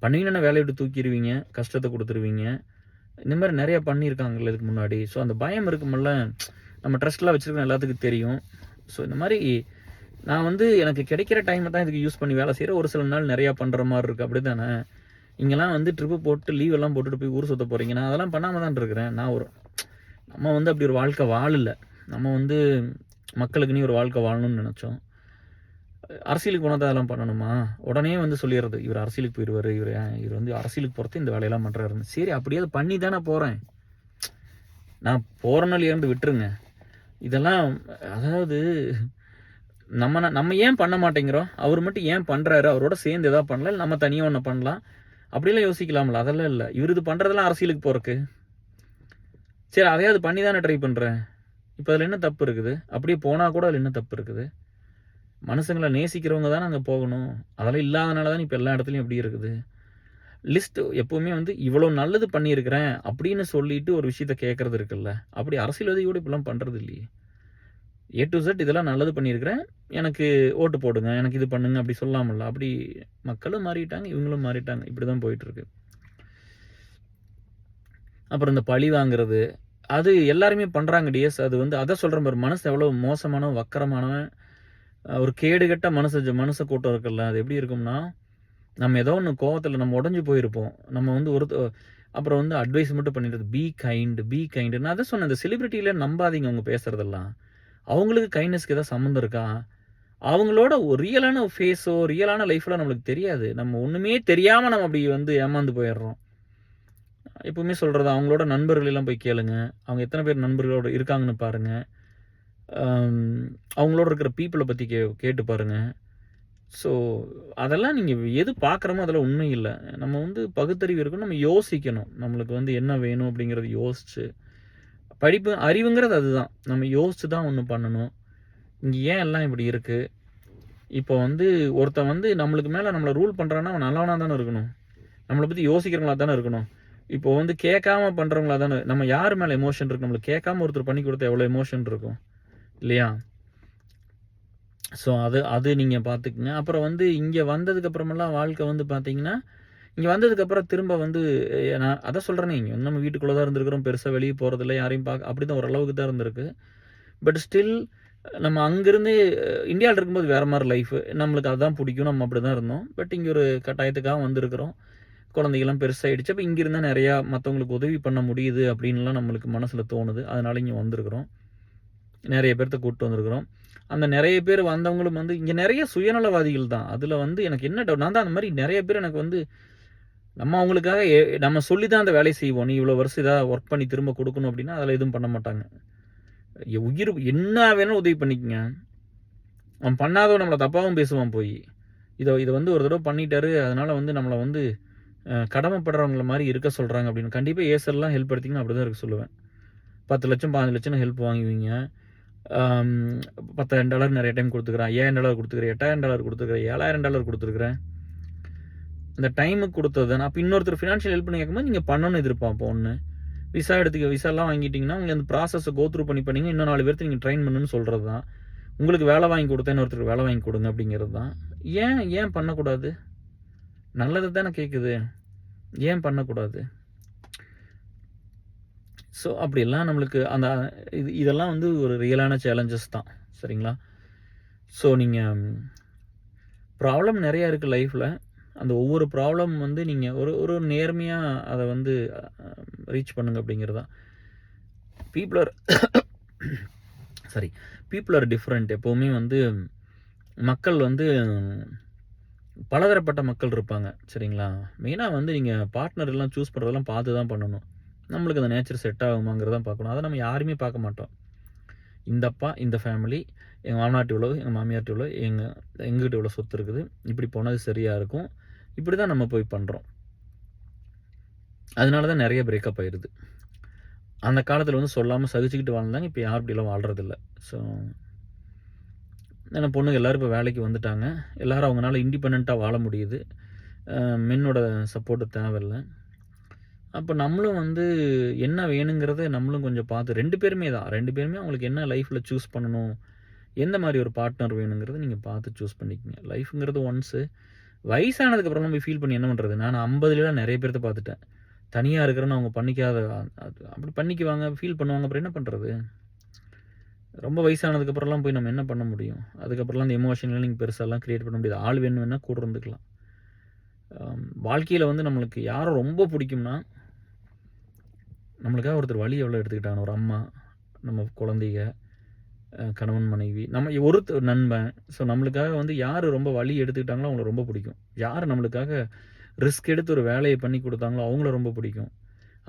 பண்ணீங்கன்னா வேலையை விட்டு தூக்கிடுவீங்க, கஷ்டத்தை கொடுத்துருவீங்க. இந்த மாதிரி நிறையா பண்ணியிருக்காங்கல்ல இதுக்கு முன்னாடி. ஸோ அந்த பயம் இருக்குமில்ல, நம்ம ட்ரஸ்ட்லாம் வச்சுருக்கோம், எல்லாத்துக்கும் தெரியும். ஸோ இந்த மாதிரி நான் வந்து எனக்கு கிடைக்கிற டைமை தான் இதுக்கு யூஸ் பண்ணி வேலை செய்கிறேன். ஒரு சில நாள் நிறையா பண்ணுற மாதிரி இருக்குது. அப்படி தானே இங்கெல்லாம் வந்து ட்ரிப்பு போட்டு லீவ் எல்லாம் போட்டுட்டு போய் ஊர் சுற்ற போகிறீங்க. நான் அதெல்லாம் பண்ணாமல் தான் இருக்கிறேன். நம்ம வந்து அப்படி ஒரு வாழ்க்கை வாழலை. நம்ம வந்து மக்களுக்குன்னு ஒரு வாழ்க்கை வாழணும்னு நினச்சோம். அரசியலுக்கு போனால் தான் அதெல்லாம் பண்ணணுமா? உடனே வந்து சொல்லிடுறது, இவர் அரசியலுக்கு போயிடுவார், இவர் வந்து அரசியலுக்கு போகிறது இந்த வேலையெல்லாம் பண்ணுறாருன்னு. சரி, அப்படியே அதை பண்ணி தானே போகிறேன். நான் போகிறனால இருந்து விட்டுருங்க. இதெல்லாம் அதாவது நம்ம ஏன் பண்ண மாட்டேங்கிறோம்? அவர் மட்டும் ஏன் பண்ணுறாரு? அவரோட சேர்ந்து எதாவது பண்ணலாம், இல்லை நம்ம தனியாக ஒன்று பண்ணலாம், அப்படிலாம் யோசிக்கலாம்ல. அதெல்லாம் இல்லை. இவர் இது பண்ணுறதெல்லாம் அரசியலுக்கு போகிறக்கு. சரி, அதையாவது பண்ணி தானே ட்ரை பண்ணுறேன். இப்போ அதில் என்ன தப்பு இருக்குது? அப்படியே போனால் கூட அதில் என்ன தப்பு இருக்குது? மனுஷங்களை நேசிக்கிறவங்க தானே அங்கே போகணும். அதெல்லாம் இல்லாதனால தான் இப்போ எல்லா இடத்துலையும் எப்படி இருக்குது. லிஸ்ட்டு எப்போவுமே வந்து இவ்வளோ நல்லது பண்ணியிருக்கிறேன் அப்படின்னு சொல்லிட்டு ஒரு விஷயத்த கேட்குறது இருக்குல்ல. அப்படி அரசியல்வாதி கூட இப்படிலாம் பண்ணுறது இல்லையே. A to Z இதெல்லாம் நல்லது பண்ணியிருக்கிறேன், எனக்கு ஓட்டு போடுங்க, எனக்கு இது பண்ணுங்க அப்படி சொல்லாமல்ல. அப்படி மக்களும் மாறிட்டாங்க, இவங்களும் மாறிட்டாங்க. இப்படி தான் போயிட்டுருக்கு. அப்புறம் இந்த பழி வாங்குறது, அது எல்லாருமே பண்ணுறாங்க டிஎஸ். அது வந்து அதை சொல்கிற மாதிரி மனசு எவ்வளோ மோசமான வக்கரமானவன், ஒரு கேடுகட்ட மனச கூட்டம் இருக்குல்ல. அது எப்படி இருக்கும்னா, நம்ம ஏதோ ஒன்று கோவத்தில் நம்ம உடஞ்சி போயிருப்போம். நம்ம வந்து அப்புறம் வந்து அட்வைஸ் மட்டும் பண்ணிடுறது, பி கைண்டு. நான் அதை சொன்னேன், இந்த செலிபிரிட்டியில நம்பாதீங்க அவங்க பேசுகிறதெல்லாம். அவங்களுக்கு கைண்ட்னஸ்க்கு ஏதாவது சம்மந்தம் இருக்கா? அவங்களோட ஒரு ரியலான ஃபேஸோ ரியலான லைஃப்ல நம்மளுக்கு தெரியாது. நம்ம ஒன்றுமே தெரியாமல் நம்ம அப்படி வந்து ஏமாந்து போயிடுறோம். எப்பவுமே சொல்கிறது, அவங்களோட நண்பர்களெல்லாம் போய் கேளுங்க. அவங்க எத்தனை பேர் நண்பர்களோட இருக்காங்கன்னு பாருங்கள். அவங்களோட இருக்கிற பீப்புளை பற்றி கேட்டு பாருங்கள். ஸோ அதெல்லாம் நீங்கள் எது பார்க்குறோமோ அதெல்லாம் உண்மை இல்லை. நம்ம வந்து பகுத்தறிவு இருக்கணும், நம்ம யோசிக்கணும். நம்மளுக்கு வந்து என்ன வேணும் அப்படிங்கிறத யோசிச்சு அறிவுங்கிறது அதுதான். நம்ம யோசிச்சு தான் ஒன்று பண்ணணும். இங்கே ஏன் எல்லாம் இப்படி இருக்குது? இப்போ வந்து ஒருத்தன் வந்து நம்மளுக்கு மேலே நம்மளை ரூல் பண்ணுறான்னா அவன் நல்லவனாக தானே இருக்கணும். நம்மளை பற்றி யோசிக்கிறவங்களா தானே இருக்கணும். இப்போ வந்து கேட்காம பண்ணுறவங்களா தானே. நம்ம யார் மேலே எமோஷன் இருக்குது? நம்மளுக்கு கேட்காம ஒருத்தர் பண்ணி கொடுத்தா எவ்வளோ எமோஷன் இருக்கும் இல்லையா? ஸோ அது நீங்கள் பார்த்துக்குங்க. அப்புறம் வந்து இங்கே வந்ததுக்கப்புறமெல்லாம் வாழ்க்கை வந்து பார்த்தீங்கன்னா, இங்கே வந்ததுக்கப்புறம் திரும்ப வந்து நான் அதை சொல்கிறேனே, இங்கே வந்து நம்ம வீட்டுக்குள்ளே தான் இருந்திருக்கிறோம், பெருசாக வெளியே போகிறதில்ல, யாரையும் அப்படி தான் ஓரளவுக்கு தான் இருந்திருக்கு. பட் ஸ்டில் நம்ம அங்கேருந்து இந்தியாவில் இருக்கும்போது வேறு மாதிரி லைஃபு, நம்மளுக்கு அதுதான் பிடிக்கும், நம்ம அப்படி தான் இருந்தோம். பட் இங்கே ஒரு கட்டாயத்துக்காக வந்திருக்கிறோம். குழந்தைகள்லாம் பெருசாகிடுச்சு. அப்போ இங்கே இருந்தால் நிறையா மற்றவங்களுக்கு உதவி பண்ண முடியுது அப்படின்லாம் நம்மளுக்கு மனசில் தோணுது. அதனால் இங்கே வந்திருக்கிறோம். நிறைய பேர்த்த கூப்பிட்டு வந்திருக்கிறோம். அந்த நிறைய பேர் வந்தவங்களும் வந்து இங்கே நிறைய சுயநலவாதிகள் தான். அதில் வந்து எனக்கு என்ன டவுட், நான் தான் அந்த மாதிரி நிறைய பேர் எனக்கு வந்து நம்ம அவங்களுக்காக நம்ம சொல்லி தான் அந்த வேலையை செய்வோம். நீ இவ்வளோ வருஷம் இதாக ஒர்க் பண்ணி திரும்ப கொடுக்கணும் அப்படின்னா அதில் எதுவும் பண்ண மாட்டாங்க. உயிர் என்ன வேணும் உதவி பண்ணிக்கங்க. அவன் பண்ணாதவன் நம்மளை தப்பாகவும் பேசுவான் போய். இதை வந்து ஒரு தடவை பண்ணிட்டாரு, அதனால் வந்து நம்மளை வந்து கடமைப்படுறவங்கள மாதிரி இருக்க சொல்கிறாங்க அப்படின்னு. கண்டிப்பாக ஏசல்லாம் ஹெல்ப் எடுத்திங்கன்னா அப்படி தான் இருக்க சொல்லுவேன். 10 லட்சம் 15 லட்சம் ஹெல்ப் வாங்குவீங்க. $10,000 நிறைய டைம் கொடுத்துக்கிறேன், $5,000 கொடுத்துக்கிறேன், $8,000 கொடுத்துக்கிறேன், $7,000 கொடுத்துருக்குறேன். அந்த டைமுக்கு கொடுத்தது தானே. அப்போ இன்னொருத்தர் ஃபினான்ஷியல் ஹெல்ப் பண்ணி கேட்கும்போது நீங்கள் பண்ணணும்னு எதிர்பார்ப்போம். ஒன்று விசாலாம் வாங்கிட்டிங்கன்னா உங்களுக்கு அந்த ப்ராசஸை கோத்ரூ பண்ணிங்க. இன்னும் 4 பேர்த்து நீங்கள் ட்ரெயின் பண்ணணும்னு சொல்கிறது தான். உங்களுக்கு வேலை வாங்கி கொடுத்தேன்னு ஒருத்தருக்கு வேலை வாங்கி கொடுங்க அப்படிங்கிறது தான். ஏன் பண்ணக்கூடாது? நல்லது தானே கேட்குது, ஏன் பண்ணக்கூடாது? ஸோ அப்படிலாம் நம்மளுக்கு அந்த இதெல்லாம் வந்து ஒரு ரியலான சேலஞ்சஸ் தான். சரிங்களா? ஸோ நீங்கள் ப்ராப்ளம் நிறையா இருக்குது லைஃப்பில். அந்த ஒவ்வொரு ப்ராப்ளம் வந்து நீங்கள் ஒரு நேர்மையாக அதை வந்து ரீச் பண்ணுங்க அப்படிங்கிறது தான். People are people are different. எப்போவுமே வந்து மக்கள் வந்து பலதரப்பட்ட மக்கள் இருப்பாங்க. சரிங்களா? மெயினாக வந்து நீங்கள் பார்ட்னர் எல்லாம் சூஸ் பண்ணுறதெல்லாம் பார்த்து தான் பண்ணணும். நம்மளுக்கு அந்த நேச்சர் செட் ஆகுமாங்கிறதான் பார்க்கணும். அதை நம்ம யாருமே பார்க்க மாட்டோம். இந்த அப்பா, இந்த ஃபேமிலி, எங்கள் மாமனார்ட்ட இவ்வளோ, எங்கள் மாமியார்ட்ட இவ்வளோ, எங்ககிட்ட இவ்வளோ சொத்து இருக்குது, இப்படி போனது சரியாக இருக்கும், இப்படி தான் நம்ம போய் பண்ணுறோம். அதனால தான் நிறைய பிரேக்கப் ஆயிடுது. அந்த காலத்தில் வந்து சொல்லாமல் சகிச்சுக்கிட்டு வாழ்ந்தாங்க. இப்போ யாரும் இப்படிலாம் வாழ்கிறதில்ல. ஸோ ஏன்னா பொண்ணுங்க எல்லோரும் இப்போ வேலைக்கு வந்துட்டாங்க. எல்லோரும் அவங்களால இண்டிபெண்ட்டாக வாழ முடியுது. மென்னோட சப்போர்ட்டு தேவையில்லை. அப்போ நம்மளும் வந்து என்ன வேணுங்கிறத நம்மளும் கொஞ்சம் பார்த்து 2 பேருமே அவங்களுக்கு என்ன லைஃப்பில் சூஸ் பண்ணணும், எந்த மாதிரி ஒரு பார்ட்னர் வேணுங்கிறத நீங்கள் பார்த்து சூஸ் பண்ணிக்கோங்க. லைஃப்ங்கிறது ஒன்ஸு வயசானதுக்கப்புறம் நம்ம ஃபீல் பண்ணி என்ன பண்ணுறது? நான் 50லாம் நிறைய பேர்த்த பார்த்துட்டேன். தனியாக இருக்கிறேன்னு அவங்க பண்ணிக்காத அப்படி பண்ணிக்குவாங்க, ஃபீல் பண்ணுவாங்க. அப்புறம் என்ன பண்ணுறது? ரொம்ப வயசானதுக்கப்புறம்லாம் போய் நம்ம என்ன பண்ண முடியும்? அதுக்கப்புறம்லாம் அந்த எமோஷனலாம் நீங்கள் பெருசாலாம் க்ரியேட் பண்ண முடியாது. ஆள் வேணும்னா கூட இருந்துக்கலாம். வாழ்க்கையில் வந்து நம்மளுக்கு யாரை ரொம்ப பிடிக்கும்னா, நம்மளுக்காக ஒருத்தர் வழி எவ்வளோ எடுத்துக்கிட்டாங்க. ஒரு அம்மா, நம்ம குழந்தைங்க, கணவன் மனைவி, நம்ம ஒருத்தர் நண்பன். ஸோ நம்மளுக்காக வந்து யார் ரொம்ப வழி எடுத்துக்கிட்டாங்களோ அவங்கள ரொம்ப பிடிக்கும். யார் நம்மளுக்காக ரிஸ்க் எடுத்து ஒரு வேலையை பண்ணி கொடுத்தாங்களோ அவங்கள ரொம்ப பிடிக்கும்.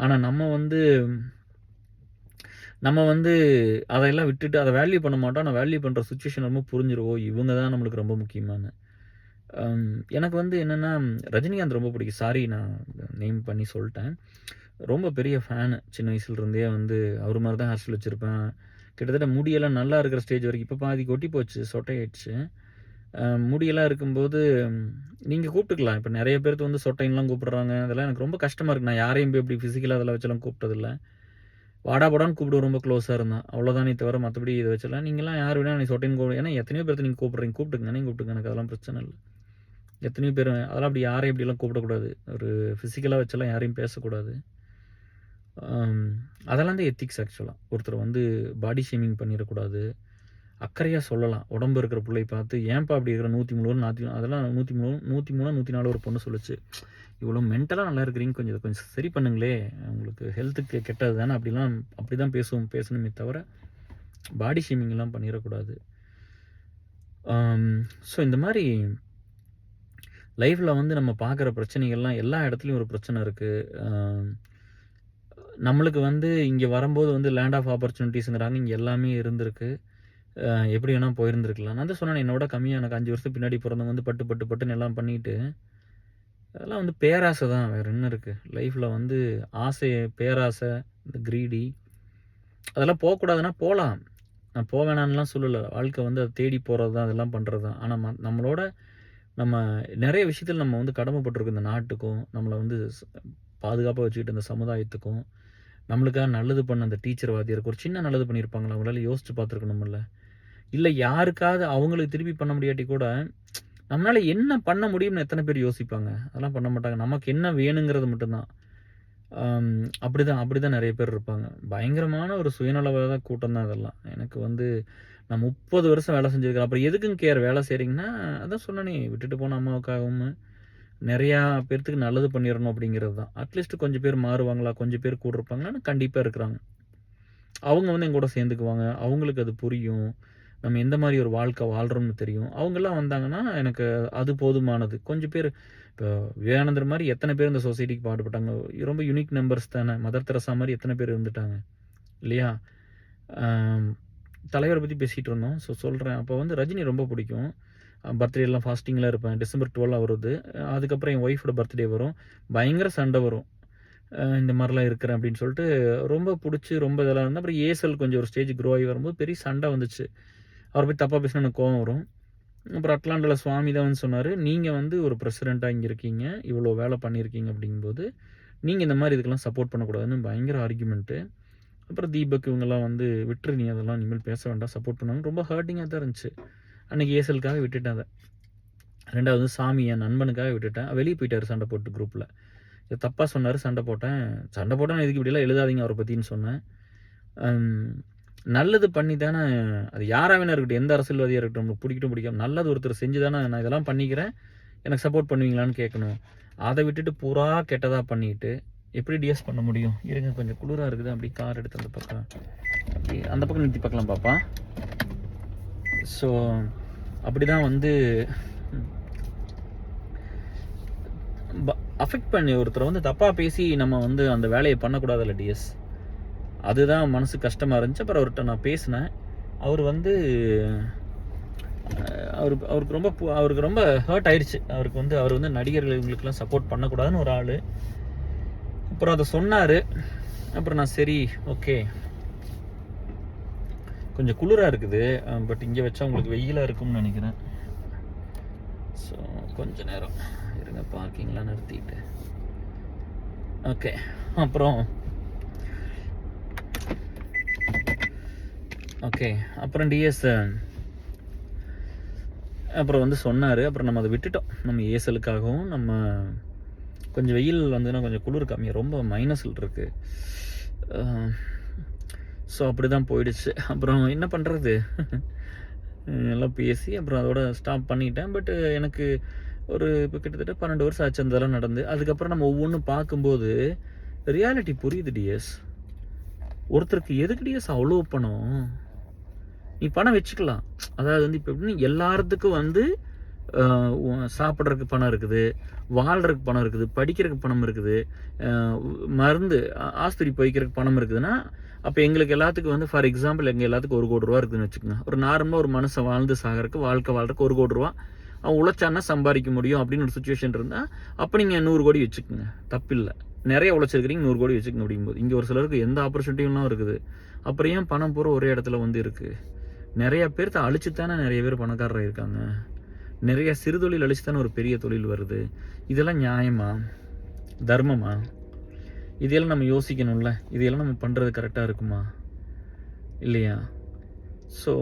ஆனால் நம்ம வந்து அதையெல்லாம் விட்டுட்டு அதை வேல்யூ பண்ண மாட்டோம். ஆனால் வேல்யூ பண்ணுற சுச்சுவேஷன் ரொம்ப புரிஞ்சிருவோம். இவங்க தான் நம்மளுக்கு ரொம்ப முக்கியமான. எனக்கு வந்து என்னென்னா ரஜினிகாந்த் ரொம்ப பிடிக்கும். சாரி, நான் நேம் பண்ணி சொல்லிட்டேன். ரொம்ப பெரிய ஃபேனு. சின்ன வயசுலேருந்தே வந்து அவர் மாதிரி தான் ஹேர் ஸ்டைல் வச்சுருப்பேன். கிட்டத்தட்ட முடியெல்லாம் நல்லா இருக்கிற ஸ்டேஜ் வரைக்கும். இப்போ பாதி கொட்டி போச்சு, சொட்டையாயிடுச்சு. முடியெல்லாம் இருக்கும்போது நீங்கள் கூப்பிட்டுக்கலாம். இப்போ நிறைய பேருக்கு வந்து சொட்டைன்லாம் கூப்பிட்றாங்க. அதெல்லாம் எனக்கு ரொம்ப கஷ்டமாக இருக்குது. நான் யாரையும் போய் இப்படி ஃபிசிக்கலாக அதெல்லாம் வச்செல்லாம் கூப்பிட்டதில்ல. வாடா போடான்னு கூப்பிடுவோம், ரொம்ப க்ளோஸாக இருந்தான். அவ்வளோதானே தவிர மற்றபடி இதை வச்சலாம். நீங்களாம் யார் வேணால் நீ சொட்டைன்னு கூப்பிடு. ஏன்னா எத்தனையோ பேர்த்து நீங்கள் கூப்பிட்றீங்க, கூப்பிட்டுங்க. எனக்கு அதெல்லாம் பிரச்சனை இல்லை. எத்தனையோ பேர் அதெல்லாம் அப்படி யாரையும் இப்படிலாம் கூப்பிடக்கூடாது. ஒரு ஃபிசிக்கலாக வச்செல்லாம் யாரையும் பேசக்கூடாது. அதெல்லாம் தான் எத்திக்ஸ் ஆக்சுவலாக. ஒருத்தர் வந்து பாடி ஷேமிங் பண்ணிடக்கூடாது. அக்கறையாக சொல்லலாம். உடம்பு இருக்கிற பிள்ளை பார்த்து ஏன்ப்பா அப்படி இருக்கிற 103 அதெல்லாம் 103 104 ஒரு பொண்ணு சொல்லுச்சு. இவ்வளோ மென்டலாக நல்லா இருக்கிறீங்க, கொஞ்சம் சரி பண்ணுங்களே, உங்களுக்கு ஹெல்த்துக்கு கெட்டது தானே. அப்படி தான் பேசணுமே தவிர பாடி ஷேமிங்லாம் பண்ணிடக்கூடாது. ஸோ இந்த மாதிரி லைஃப்பில் வந்து நம்ம பார்க்குற பிரச்சனைகள்லாம் எல்லா இடத்துலையும் ஒரு பிரச்சனை இருக்குது. நம்மளுக்கு வந்து இங்கே வரும்போது வந்து லேண்ட் ஆஃப் ஆப்பர்ச்சுனிட்டிஸுங்கிறாங்க. இங்கே எல்லாமே இருந்திருக்கு. எப்படி வேணால் போயிருந்துருக்கலாம். நான் தான் சொன்னேன், என்னோட கம்மியாக எனக்கு 5 வருஷத்துக்கு பின்னாடி பிறந்தவங்க வந்து பட்டுன்னு எல்லாம் பண்ணிவிட்டு, அதெல்லாம் வந்து பேராசை தான். வேறு என்ன இருக்குது லைஃப்பில்? வந்து ஆசை, பேராசை, இந்த க்ரீடி, அதெல்லாம் போகக்கூடாதுன்னா போகலாம். நான் வேணான்னுலாம் சொல்லலை. வாழ்க்கை வந்து அதை தேடி போகிறது தான், அதெல்லாம் பண்ணுறது தான். ஆனால் நம்ம நிறைய விஷயத்தில் நம்ம வந்து கடமைப்பட்டிருக்கோம். இந்த நாட்டுக்கும், நம்மளை வந்து பாதுகாப்பாக வச்சுக்கிட்டு இந்த சமுதாயத்துக்கும், நம்மளுக்காக நல்லது பண்ண அந்த டீச்சர் வாத்தியாருக்கு ஒரு சின்ன நல்லது பண்ணியிருப்பாங்களா? அவங்களால யோசிச்சு பார்த்துருக்கணும்ல. இல்லை யாருக்காவது அவங்களுக்கு திருப்பி பண்ண முடியாட்டி கூட நம்மளால் என்ன பண்ண முடியும்னு எத்தனை பேர் யோசிப்பாங்க? அதெல்லாம் பண்ண மாட்டாங்க. நமக்கு என்ன வேணுங்கிறது மட்டும்தான். அப்படி தான் நிறைய பேர் இருப்பாங்க. பயங்கரமான ஒரு சுயநலவாத கூட்டம் தான் இதெல்லாம். எனக்கு வந்து நான் 30 வருஷம் வேலை செஞ்சுருக்கிறேன். அப்புறம் எதுக்குங்க கேர் வேலை செய்கிறீங்கன்னா, அதான் சொன்னேனே, விட்டுட்டு போன அம்மாவுக்காகவும் நிறையா பேர்த்துக்கு நல்லது பண்ணிடணும் அப்படிங்கிறது தான். அட்லீஸ்ட் கொஞ்சம் பேர் மாறுவாங்களா, கொஞ்சம் பேர் கூட இருப்பாங்களான்னு கண்டிப்பாக இருக்கிறாங்க. அவங்க வந்து எங்கூட சேர்ந்துக்குவாங்க. அவங்களுக்கு அது புரியும். நம்ம எந்த மாதிரி ஒரு வாழ்க்கை வாழ்கிறோம்னு தெரியும். அவங்கெல்லாம் வந்தாங்கன்னா எனக்கு அது போதுமானது. கொஞ்சம் பேர் இப்போ விவேகானந்தர் மாதிரி எத்தனை பேர் இந்த சொசைட்டிக்கு பாடுபட்டாங்க. ரொம்ப யூனிக் நம்பர்ஸ் தானே. மதர் தெரசா மாதிரி எத்தனை பேர் இருந்துட்டாங்க இல்லையா? தலைவரை பற்றி பேசிகிட்டு இருந்தோம். ஸோ சொல்கிறேன். அப்போ வந்து ரஜினி ரொம்ப பிடிக்கும். பர்த்டேலாம் ஃபாஸ்டிங்லாம் இருப்பேன். டிசம்பர் 12 வருது. அதுக்கப்புறம் என் ஒய்ஃபோட பர்த்டே வரும். பயங்கர சண்டை வரும். இந்த மாதிரிலாம் இருக்கிறேன் அப்படின்னு சொல்லிட்டு ரொம்ப பிடிச்சி ரொம்ப இதெல்லாம் இருந்தால் அப்புறம் ஏசல் கொஞ்சம் ஒரு ஸ்டேஜ் க்ரோ ஆகி வரும்போது பெரிய சண்டை வந்துச்சு. அவரை போய் தப்பாக பேசினா எனக்கு கோவம் வரும். அப்புறம் அட்லாண்டாவில் சுவாமி தான் வந்து சொன்னார், நீங்கள் வந்து ஒரு பிரசிடெண்ட்டாக இங்கே இருக்கீங்க, இவ்வளோ வேலை பண்ணியிருக்கீங்க அப்படிங்கும்போது நீங்கள் இந்த மாதிரி இதுக்கெல்லாம் சப்போர்ட் பண்ணக்கூடாதுன்னு பயங்கர ஆர்குமெண்ட்டு. அப்புறம் தீபக் இவங்கெல்லாம் வந்து விட்டுரு, நீ அதெல்லாம் இனிமேல் பேச வேண்டாம், சப்போர்ட் பண்ணாங்க. ரொம்ப ஹர்ட்டிங்காக தான் இருந்துச்சு. அன்றைக்கி ஏசலுக்காக விட்டுட்டேன் அதை. ரெண்டாவது சாமி என் நண்பனுக்காக விட்டுட்டேன். வெளியே போயிட்டார் சண்டை போட்டு குரூப்பில். இது தப்பாக சொன்னார், சண்டை போட்டேன் எதுக்கு இப்படிலாம் எழுதாதீங்க அவரை பற்றின்னு சொன்னேன். நல்லது பண்ணி தானே, அது யாராக வேணா இருக்கட்டும், எந்த அரசியல்வாதியாக இருக்கட்டும், நம்மளுக்கு பிடிக்கட்டும் பிடிக்காம நல்லது ஒருத்தர் செஞ்சு தானே நான் இதெல்லாம் பண்ணிக்கிறேன், எனக்கு சப்போர்ட் பண்ணுவீங்களான்னு கேட்கணும். அதை விட்டுட்டு பூரா கெட்டதாக பண்ணிட்டு எப்படி டிஎஸ் பண்ண முடியும்? இருங்க, கொஞ்சம் குளிராக இருக்குது. அப்படி கார் எடுத்து அந்த பக்கம் அப்படி அந்த பக்கம் நிறுத்தி பார்க்கலாம் பாப்பா. ஸோ அப்படி தான் வந்து அஃபெக்ட் பண்ணி ஒருத்தரை வந்து தப்பாக பேசி நம்ம வந்து அந்த வேலையை பண்ணக்கூடாதுல்ல டிஎஸ். அதுதான் மனசு கஷ்டமாக இருந்துச்சு. அப்புறம் அவர்கிட்ட நான் பேசினேன். அவர் வந்து அவருக்கு ரொம்ப ஹர்ட் ஆயிடுச்சு. அவர் வந்து நடிகர்கள் இவங்களுக்குலாம் சப்போர்ட் பண்ணக்கூடாதுன்னு ஒரு ஆள். அப்புறம் அதை சொன்னார். அப்புறம் நான் சரி ஓகே, கொஞ்சம் குளிராக இருக்குது, பட் இங்கே வச்சா உங்களுக்கு வெயிலாக இருக்கும்னு நினைக்கிறேன். ஸோ கொஞ்ச நேரம் இருங்க, பார்க்கிங்லாம் நிறுத்திட்டு. ஓகே, அப்புறம் டிஎஸ் அப்புறம் வந்து சொன்னார். அப்புறம் நம்ம அதை விட்டுட்டோம். நம்ம ஏசலுக்காகவும் நம்ம கொஞ்சம் வெயில் வந்துன்னா கொஞ்சம் குளிர் கம்மியாக, ரொம்ப மைனஸில் இருக்குது. ஸோ அப்படி தான் போயிடுச்சு. அப்புறம் என்ன பண்ணுறது, எல்லாம் பேசி அப்புறம் அதோட ஸ்டாப் பண்ணிட்டேன். பட்டு எனக்கு ஒரு இப்போ கிட்டத்தட்ட 12 வருஷம் ஆச்சு அந்த இதெல்லாம் நடந்து. அதுக்கப்புறம் நம்ம ஒவ்வொன்றும் பார்க்கும்போது ரியாலிட்டி புரியுது டிஎஸ். ஒருத்தருக்கு எதுக்கு டிஎஸ் அவ்வளோ பணம்? நீ பணம் வச்சுக்கலாம். அதாவது வந்து இப்போ எப்படின்னு எல்லாத்துக்கும் வந்து சாப்பிட்றதுக்கு பணம் இருக்குது, வாழ்கிறதுக்கு பணம் இருக்குது, படிக்கிறதுக்கு பணம் இருக்குது, மருந்து ஆஸ்பத்திரி போய்க்கிறதுக்கு பணம் இருக்குதுன்னா, அப்போ எங்களுக்கு எல்லாத்துக்கும் வந்து ஃபார் எக்ஸாம்பிள் எங்கள் எல்லாத்துக்கும் 1 கோடி ரூபா இருக்குதுன்னு வச்சுக்கோங்க. ஒரு நார்மலாக ஒரு மனுஷன் வாழ்ந்து சாகிறதுக்கு வாழ்கிறதுக்கு 1 கோடி ரூபா அவன் உழைச்சான்னா சம்பாதிக்க முடியும் அப்படின்னு ஒரு சுச்சுவேஷன் இருந்தால், அப்போ நீங்கள் 100 கோடி வச்சுக்கோங்க, தப்பில்லை. நிறைய உழைச்சிருக்கிறீங்க, 100 கோடி வச்சுக்கோங்க. அப்படிங்கும்போது இங்கே ஒரு சிலருக்கு எந்த ஆப்பர்ச்சுனிட்டியும் இருக்குது. அப்புறம் ஏன் பணம் பூரா ஒரே இடத்துல வந்து இருக்குது? நிறைய பேர்த்த அழிச்சு தானே நிறைய பேர் பணக்காரராக இருக்காங்க. நிறைய சிறு தொழில் அழிச்சு தானே ஒரு பெரிய தொழில் வருது. இதெல்லாம் நியாயமா, தர்மமா? இதையெல்லாம் நம்ம யோசிக்கணும்ல. இதையெல்லாம் நம்ம பண்ணுறது கரெக்டாக இருக்குமா இல்லையா? ஸோ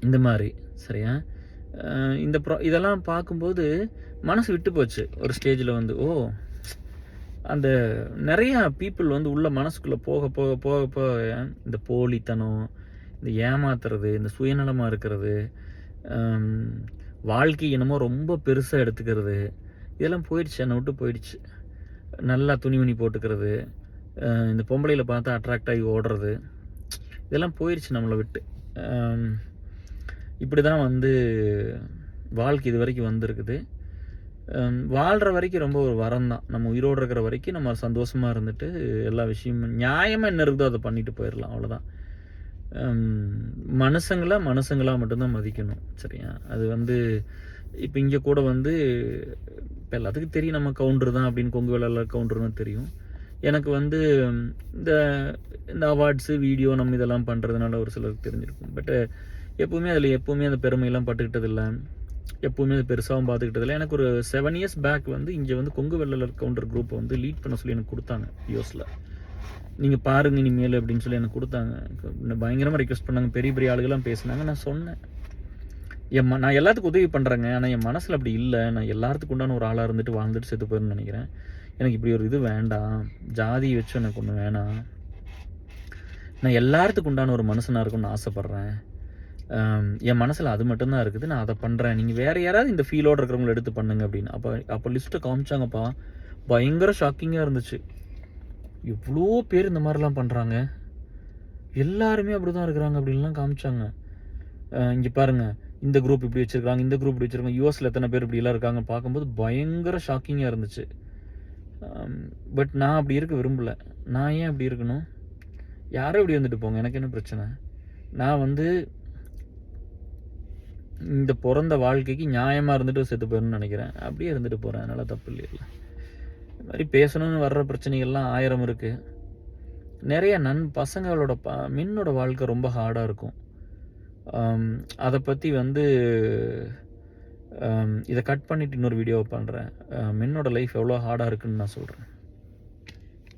இந்த மாதிரி சரியா இதெல்லாம் பார்க்கும்போது மனசு விட்டு போச்சு ஒரு ஸ்டேஜில் வந்து. அந்த நிறையா பீப்புள் வந்து உள்ள மனசுக்குள்ளே போக போக போக போக இந்த போலித்தனம், இந்த ஏமாத்துறது, இந்த சுயநலமாக இருக்கிறது, வாழ்க்கை என்னமோ ரொம்ப பெருசாக எடுத்துக்கிறது, இதெல்லாம் போயிடுச்சு, என்னை விட்டு போயிடுச்சு. நல்லா துணிமணி போட்டுக்கிறது, இந்த பொம்பளையில் பார்த்தா அட்ராக்ட் ஆகி ஓடுறது, இதெல்லாம் போயிடுச்சு நம்மளை விட்டு. இப்படி தான் வந்து வாழ்க்கை இது வரைக்கும் வந்திருக்குது. வாழ்கிற வரைக்கும் ரொம்ப ஒரு வரம் தான். நம்ம உயிரோடு இருக்கிற வரைக்கும் நம்ம சந்தோஷமாக இருந்துட்டு எல்லா விஷயமும் நியாயமாக என்ன இருக்குதோ அதை பண்ணிட்டு போயிடலாம், அவ்வளோதான். மனுஷங்களாக மட்டும்தான் மதிக்கணும், சரியா? அது வந்து இப்போ இங்கே கூட வந்து இப்போ எல்லாத்துக்கும் தெரியும் நம்ம கவுண்டர் தான் அப்படின்னு, கொங்கு வேலை கவுண்டர்னு தெரியும். எனக்கு வந்து இந்த அவார்ட்ஸு வீடியோ நம்ம இதெல்லாம் பண்ணுறதுனால ஒரு சிலருக்கு தெரிஞ்சிருக்கும். பட் எப்போவுமே அந்த பெருமையெல்லாம் பட்டுக்கிட்டதில்லை, எப்போவுமே அது பெருசாகவும் பார்த்துக்கிட்டதில்லை. எனக்கு ஒரு 7 years பேக் வந்து இங்கே வந்து கொங்கு வெள்ளலர் கவுண்டர் குரூப்பை வந்து லீட் பண்ண சொல்லி எனக்கு கொடுத்தாங்க யூஎஸில். நீங்கள் பாருங்க இனிமேல் அப்படின்னு சொல்லி எனக்கு கொடுத்தாங்க. பயங்கரமாக ரிக்வெஸ்ட் பண்ணாங்க, பெரிய பெரிய ஆளுகள்லாம் பேசினாங்க. நான் சொன்னேன், நான் எல்லாத்துக்கும் உதவி பண்ணுறேங்க, ஆனால் என் மனசில் அப்படி இல்லை. நான் எல்லாத்துக்கும் உண்டான ஒரு ஆளாக இருந்துட்டு வாழ்ந்துட்டு செத்து போயிருன்னு நினைக்கிறேன். எனக்கு இப்படி ஒரு இது வேண்டாம், ஜாதி வச்சு எனக்கு ஒன்று வேணாம். நான் எல்லாத்துக்கும் உண்டான ஒரு மனுஷனாக இருக்குன்னு ஆசைப்பட்றேன். என் மனசில் அது மட்டும்தான் இருக்குது, நான் அதை பண்ணுறேன். நீங்கள் வேறு யாராவது இந்த ஃபீலோடு இருக்கிறவங்களை எடுத்து பண்ணுங்க அப்படின்னு. அப்போ லிஸ்ட்டை காமிச்சாங்கப்பா. பயங்கர ஷாக்கிங்காக இருந்துச்சு. எவ்வளோ பேர் இந்த மாதிரிலாம் பண்ணுறாங்க, எல்லாருமே அப்படி தான் இருக்கிறாங்க அப்படின்லாம் காமிச்சாங்க. இங்கே பாருங்கள், இந்த குரூப் இப்படி வச்சுருக்காங்க, இந்த குரூப் இப்படி வச்சுருக்காங்க, யூஎஸில் எத்தனை பேர் இப்படிலாம் இருக்காங்க பார்க்கும்போது பயங்கர ஷாக்கிங்காக இருந்துச்சு. பட் நான் அப்படி இருக்க விரும்பலை. நான் ஏன் அப்படி இருக்கணும்? யாரும் இப்படி வந்துட்டு போங்க, எனக்கு என்ன பிரச்சனை? நான் வந்து இந்த பிறந்த வாழ்க்கைக்கு நியாயமாக இருந்துட்டு செத்து போயிடணும்னு நினைக்கிறேன். அப்படியே இருந்துட்டு போகிறேன், அதனால் தப்பு இல்லையில்ல. இது மாதிரி பேசணும்னு வர்ற பிரச்சனைகள்லாம் 1000 இருக்குது. நிறைய பசங்களோட மென்னோட வாழ்க்கை ரொம்ப ஹார்டாக இருக்கும். அதை பற்றி வந்து இதை கட் பண்ணிவிட்டு இன்னொரு வீடியோவை பண்ணுறேன். மென்னோட லைஃப் எவ்வளோ ஹார்டாக இருக்குதுன்னு நான் சொல்கிறேன்.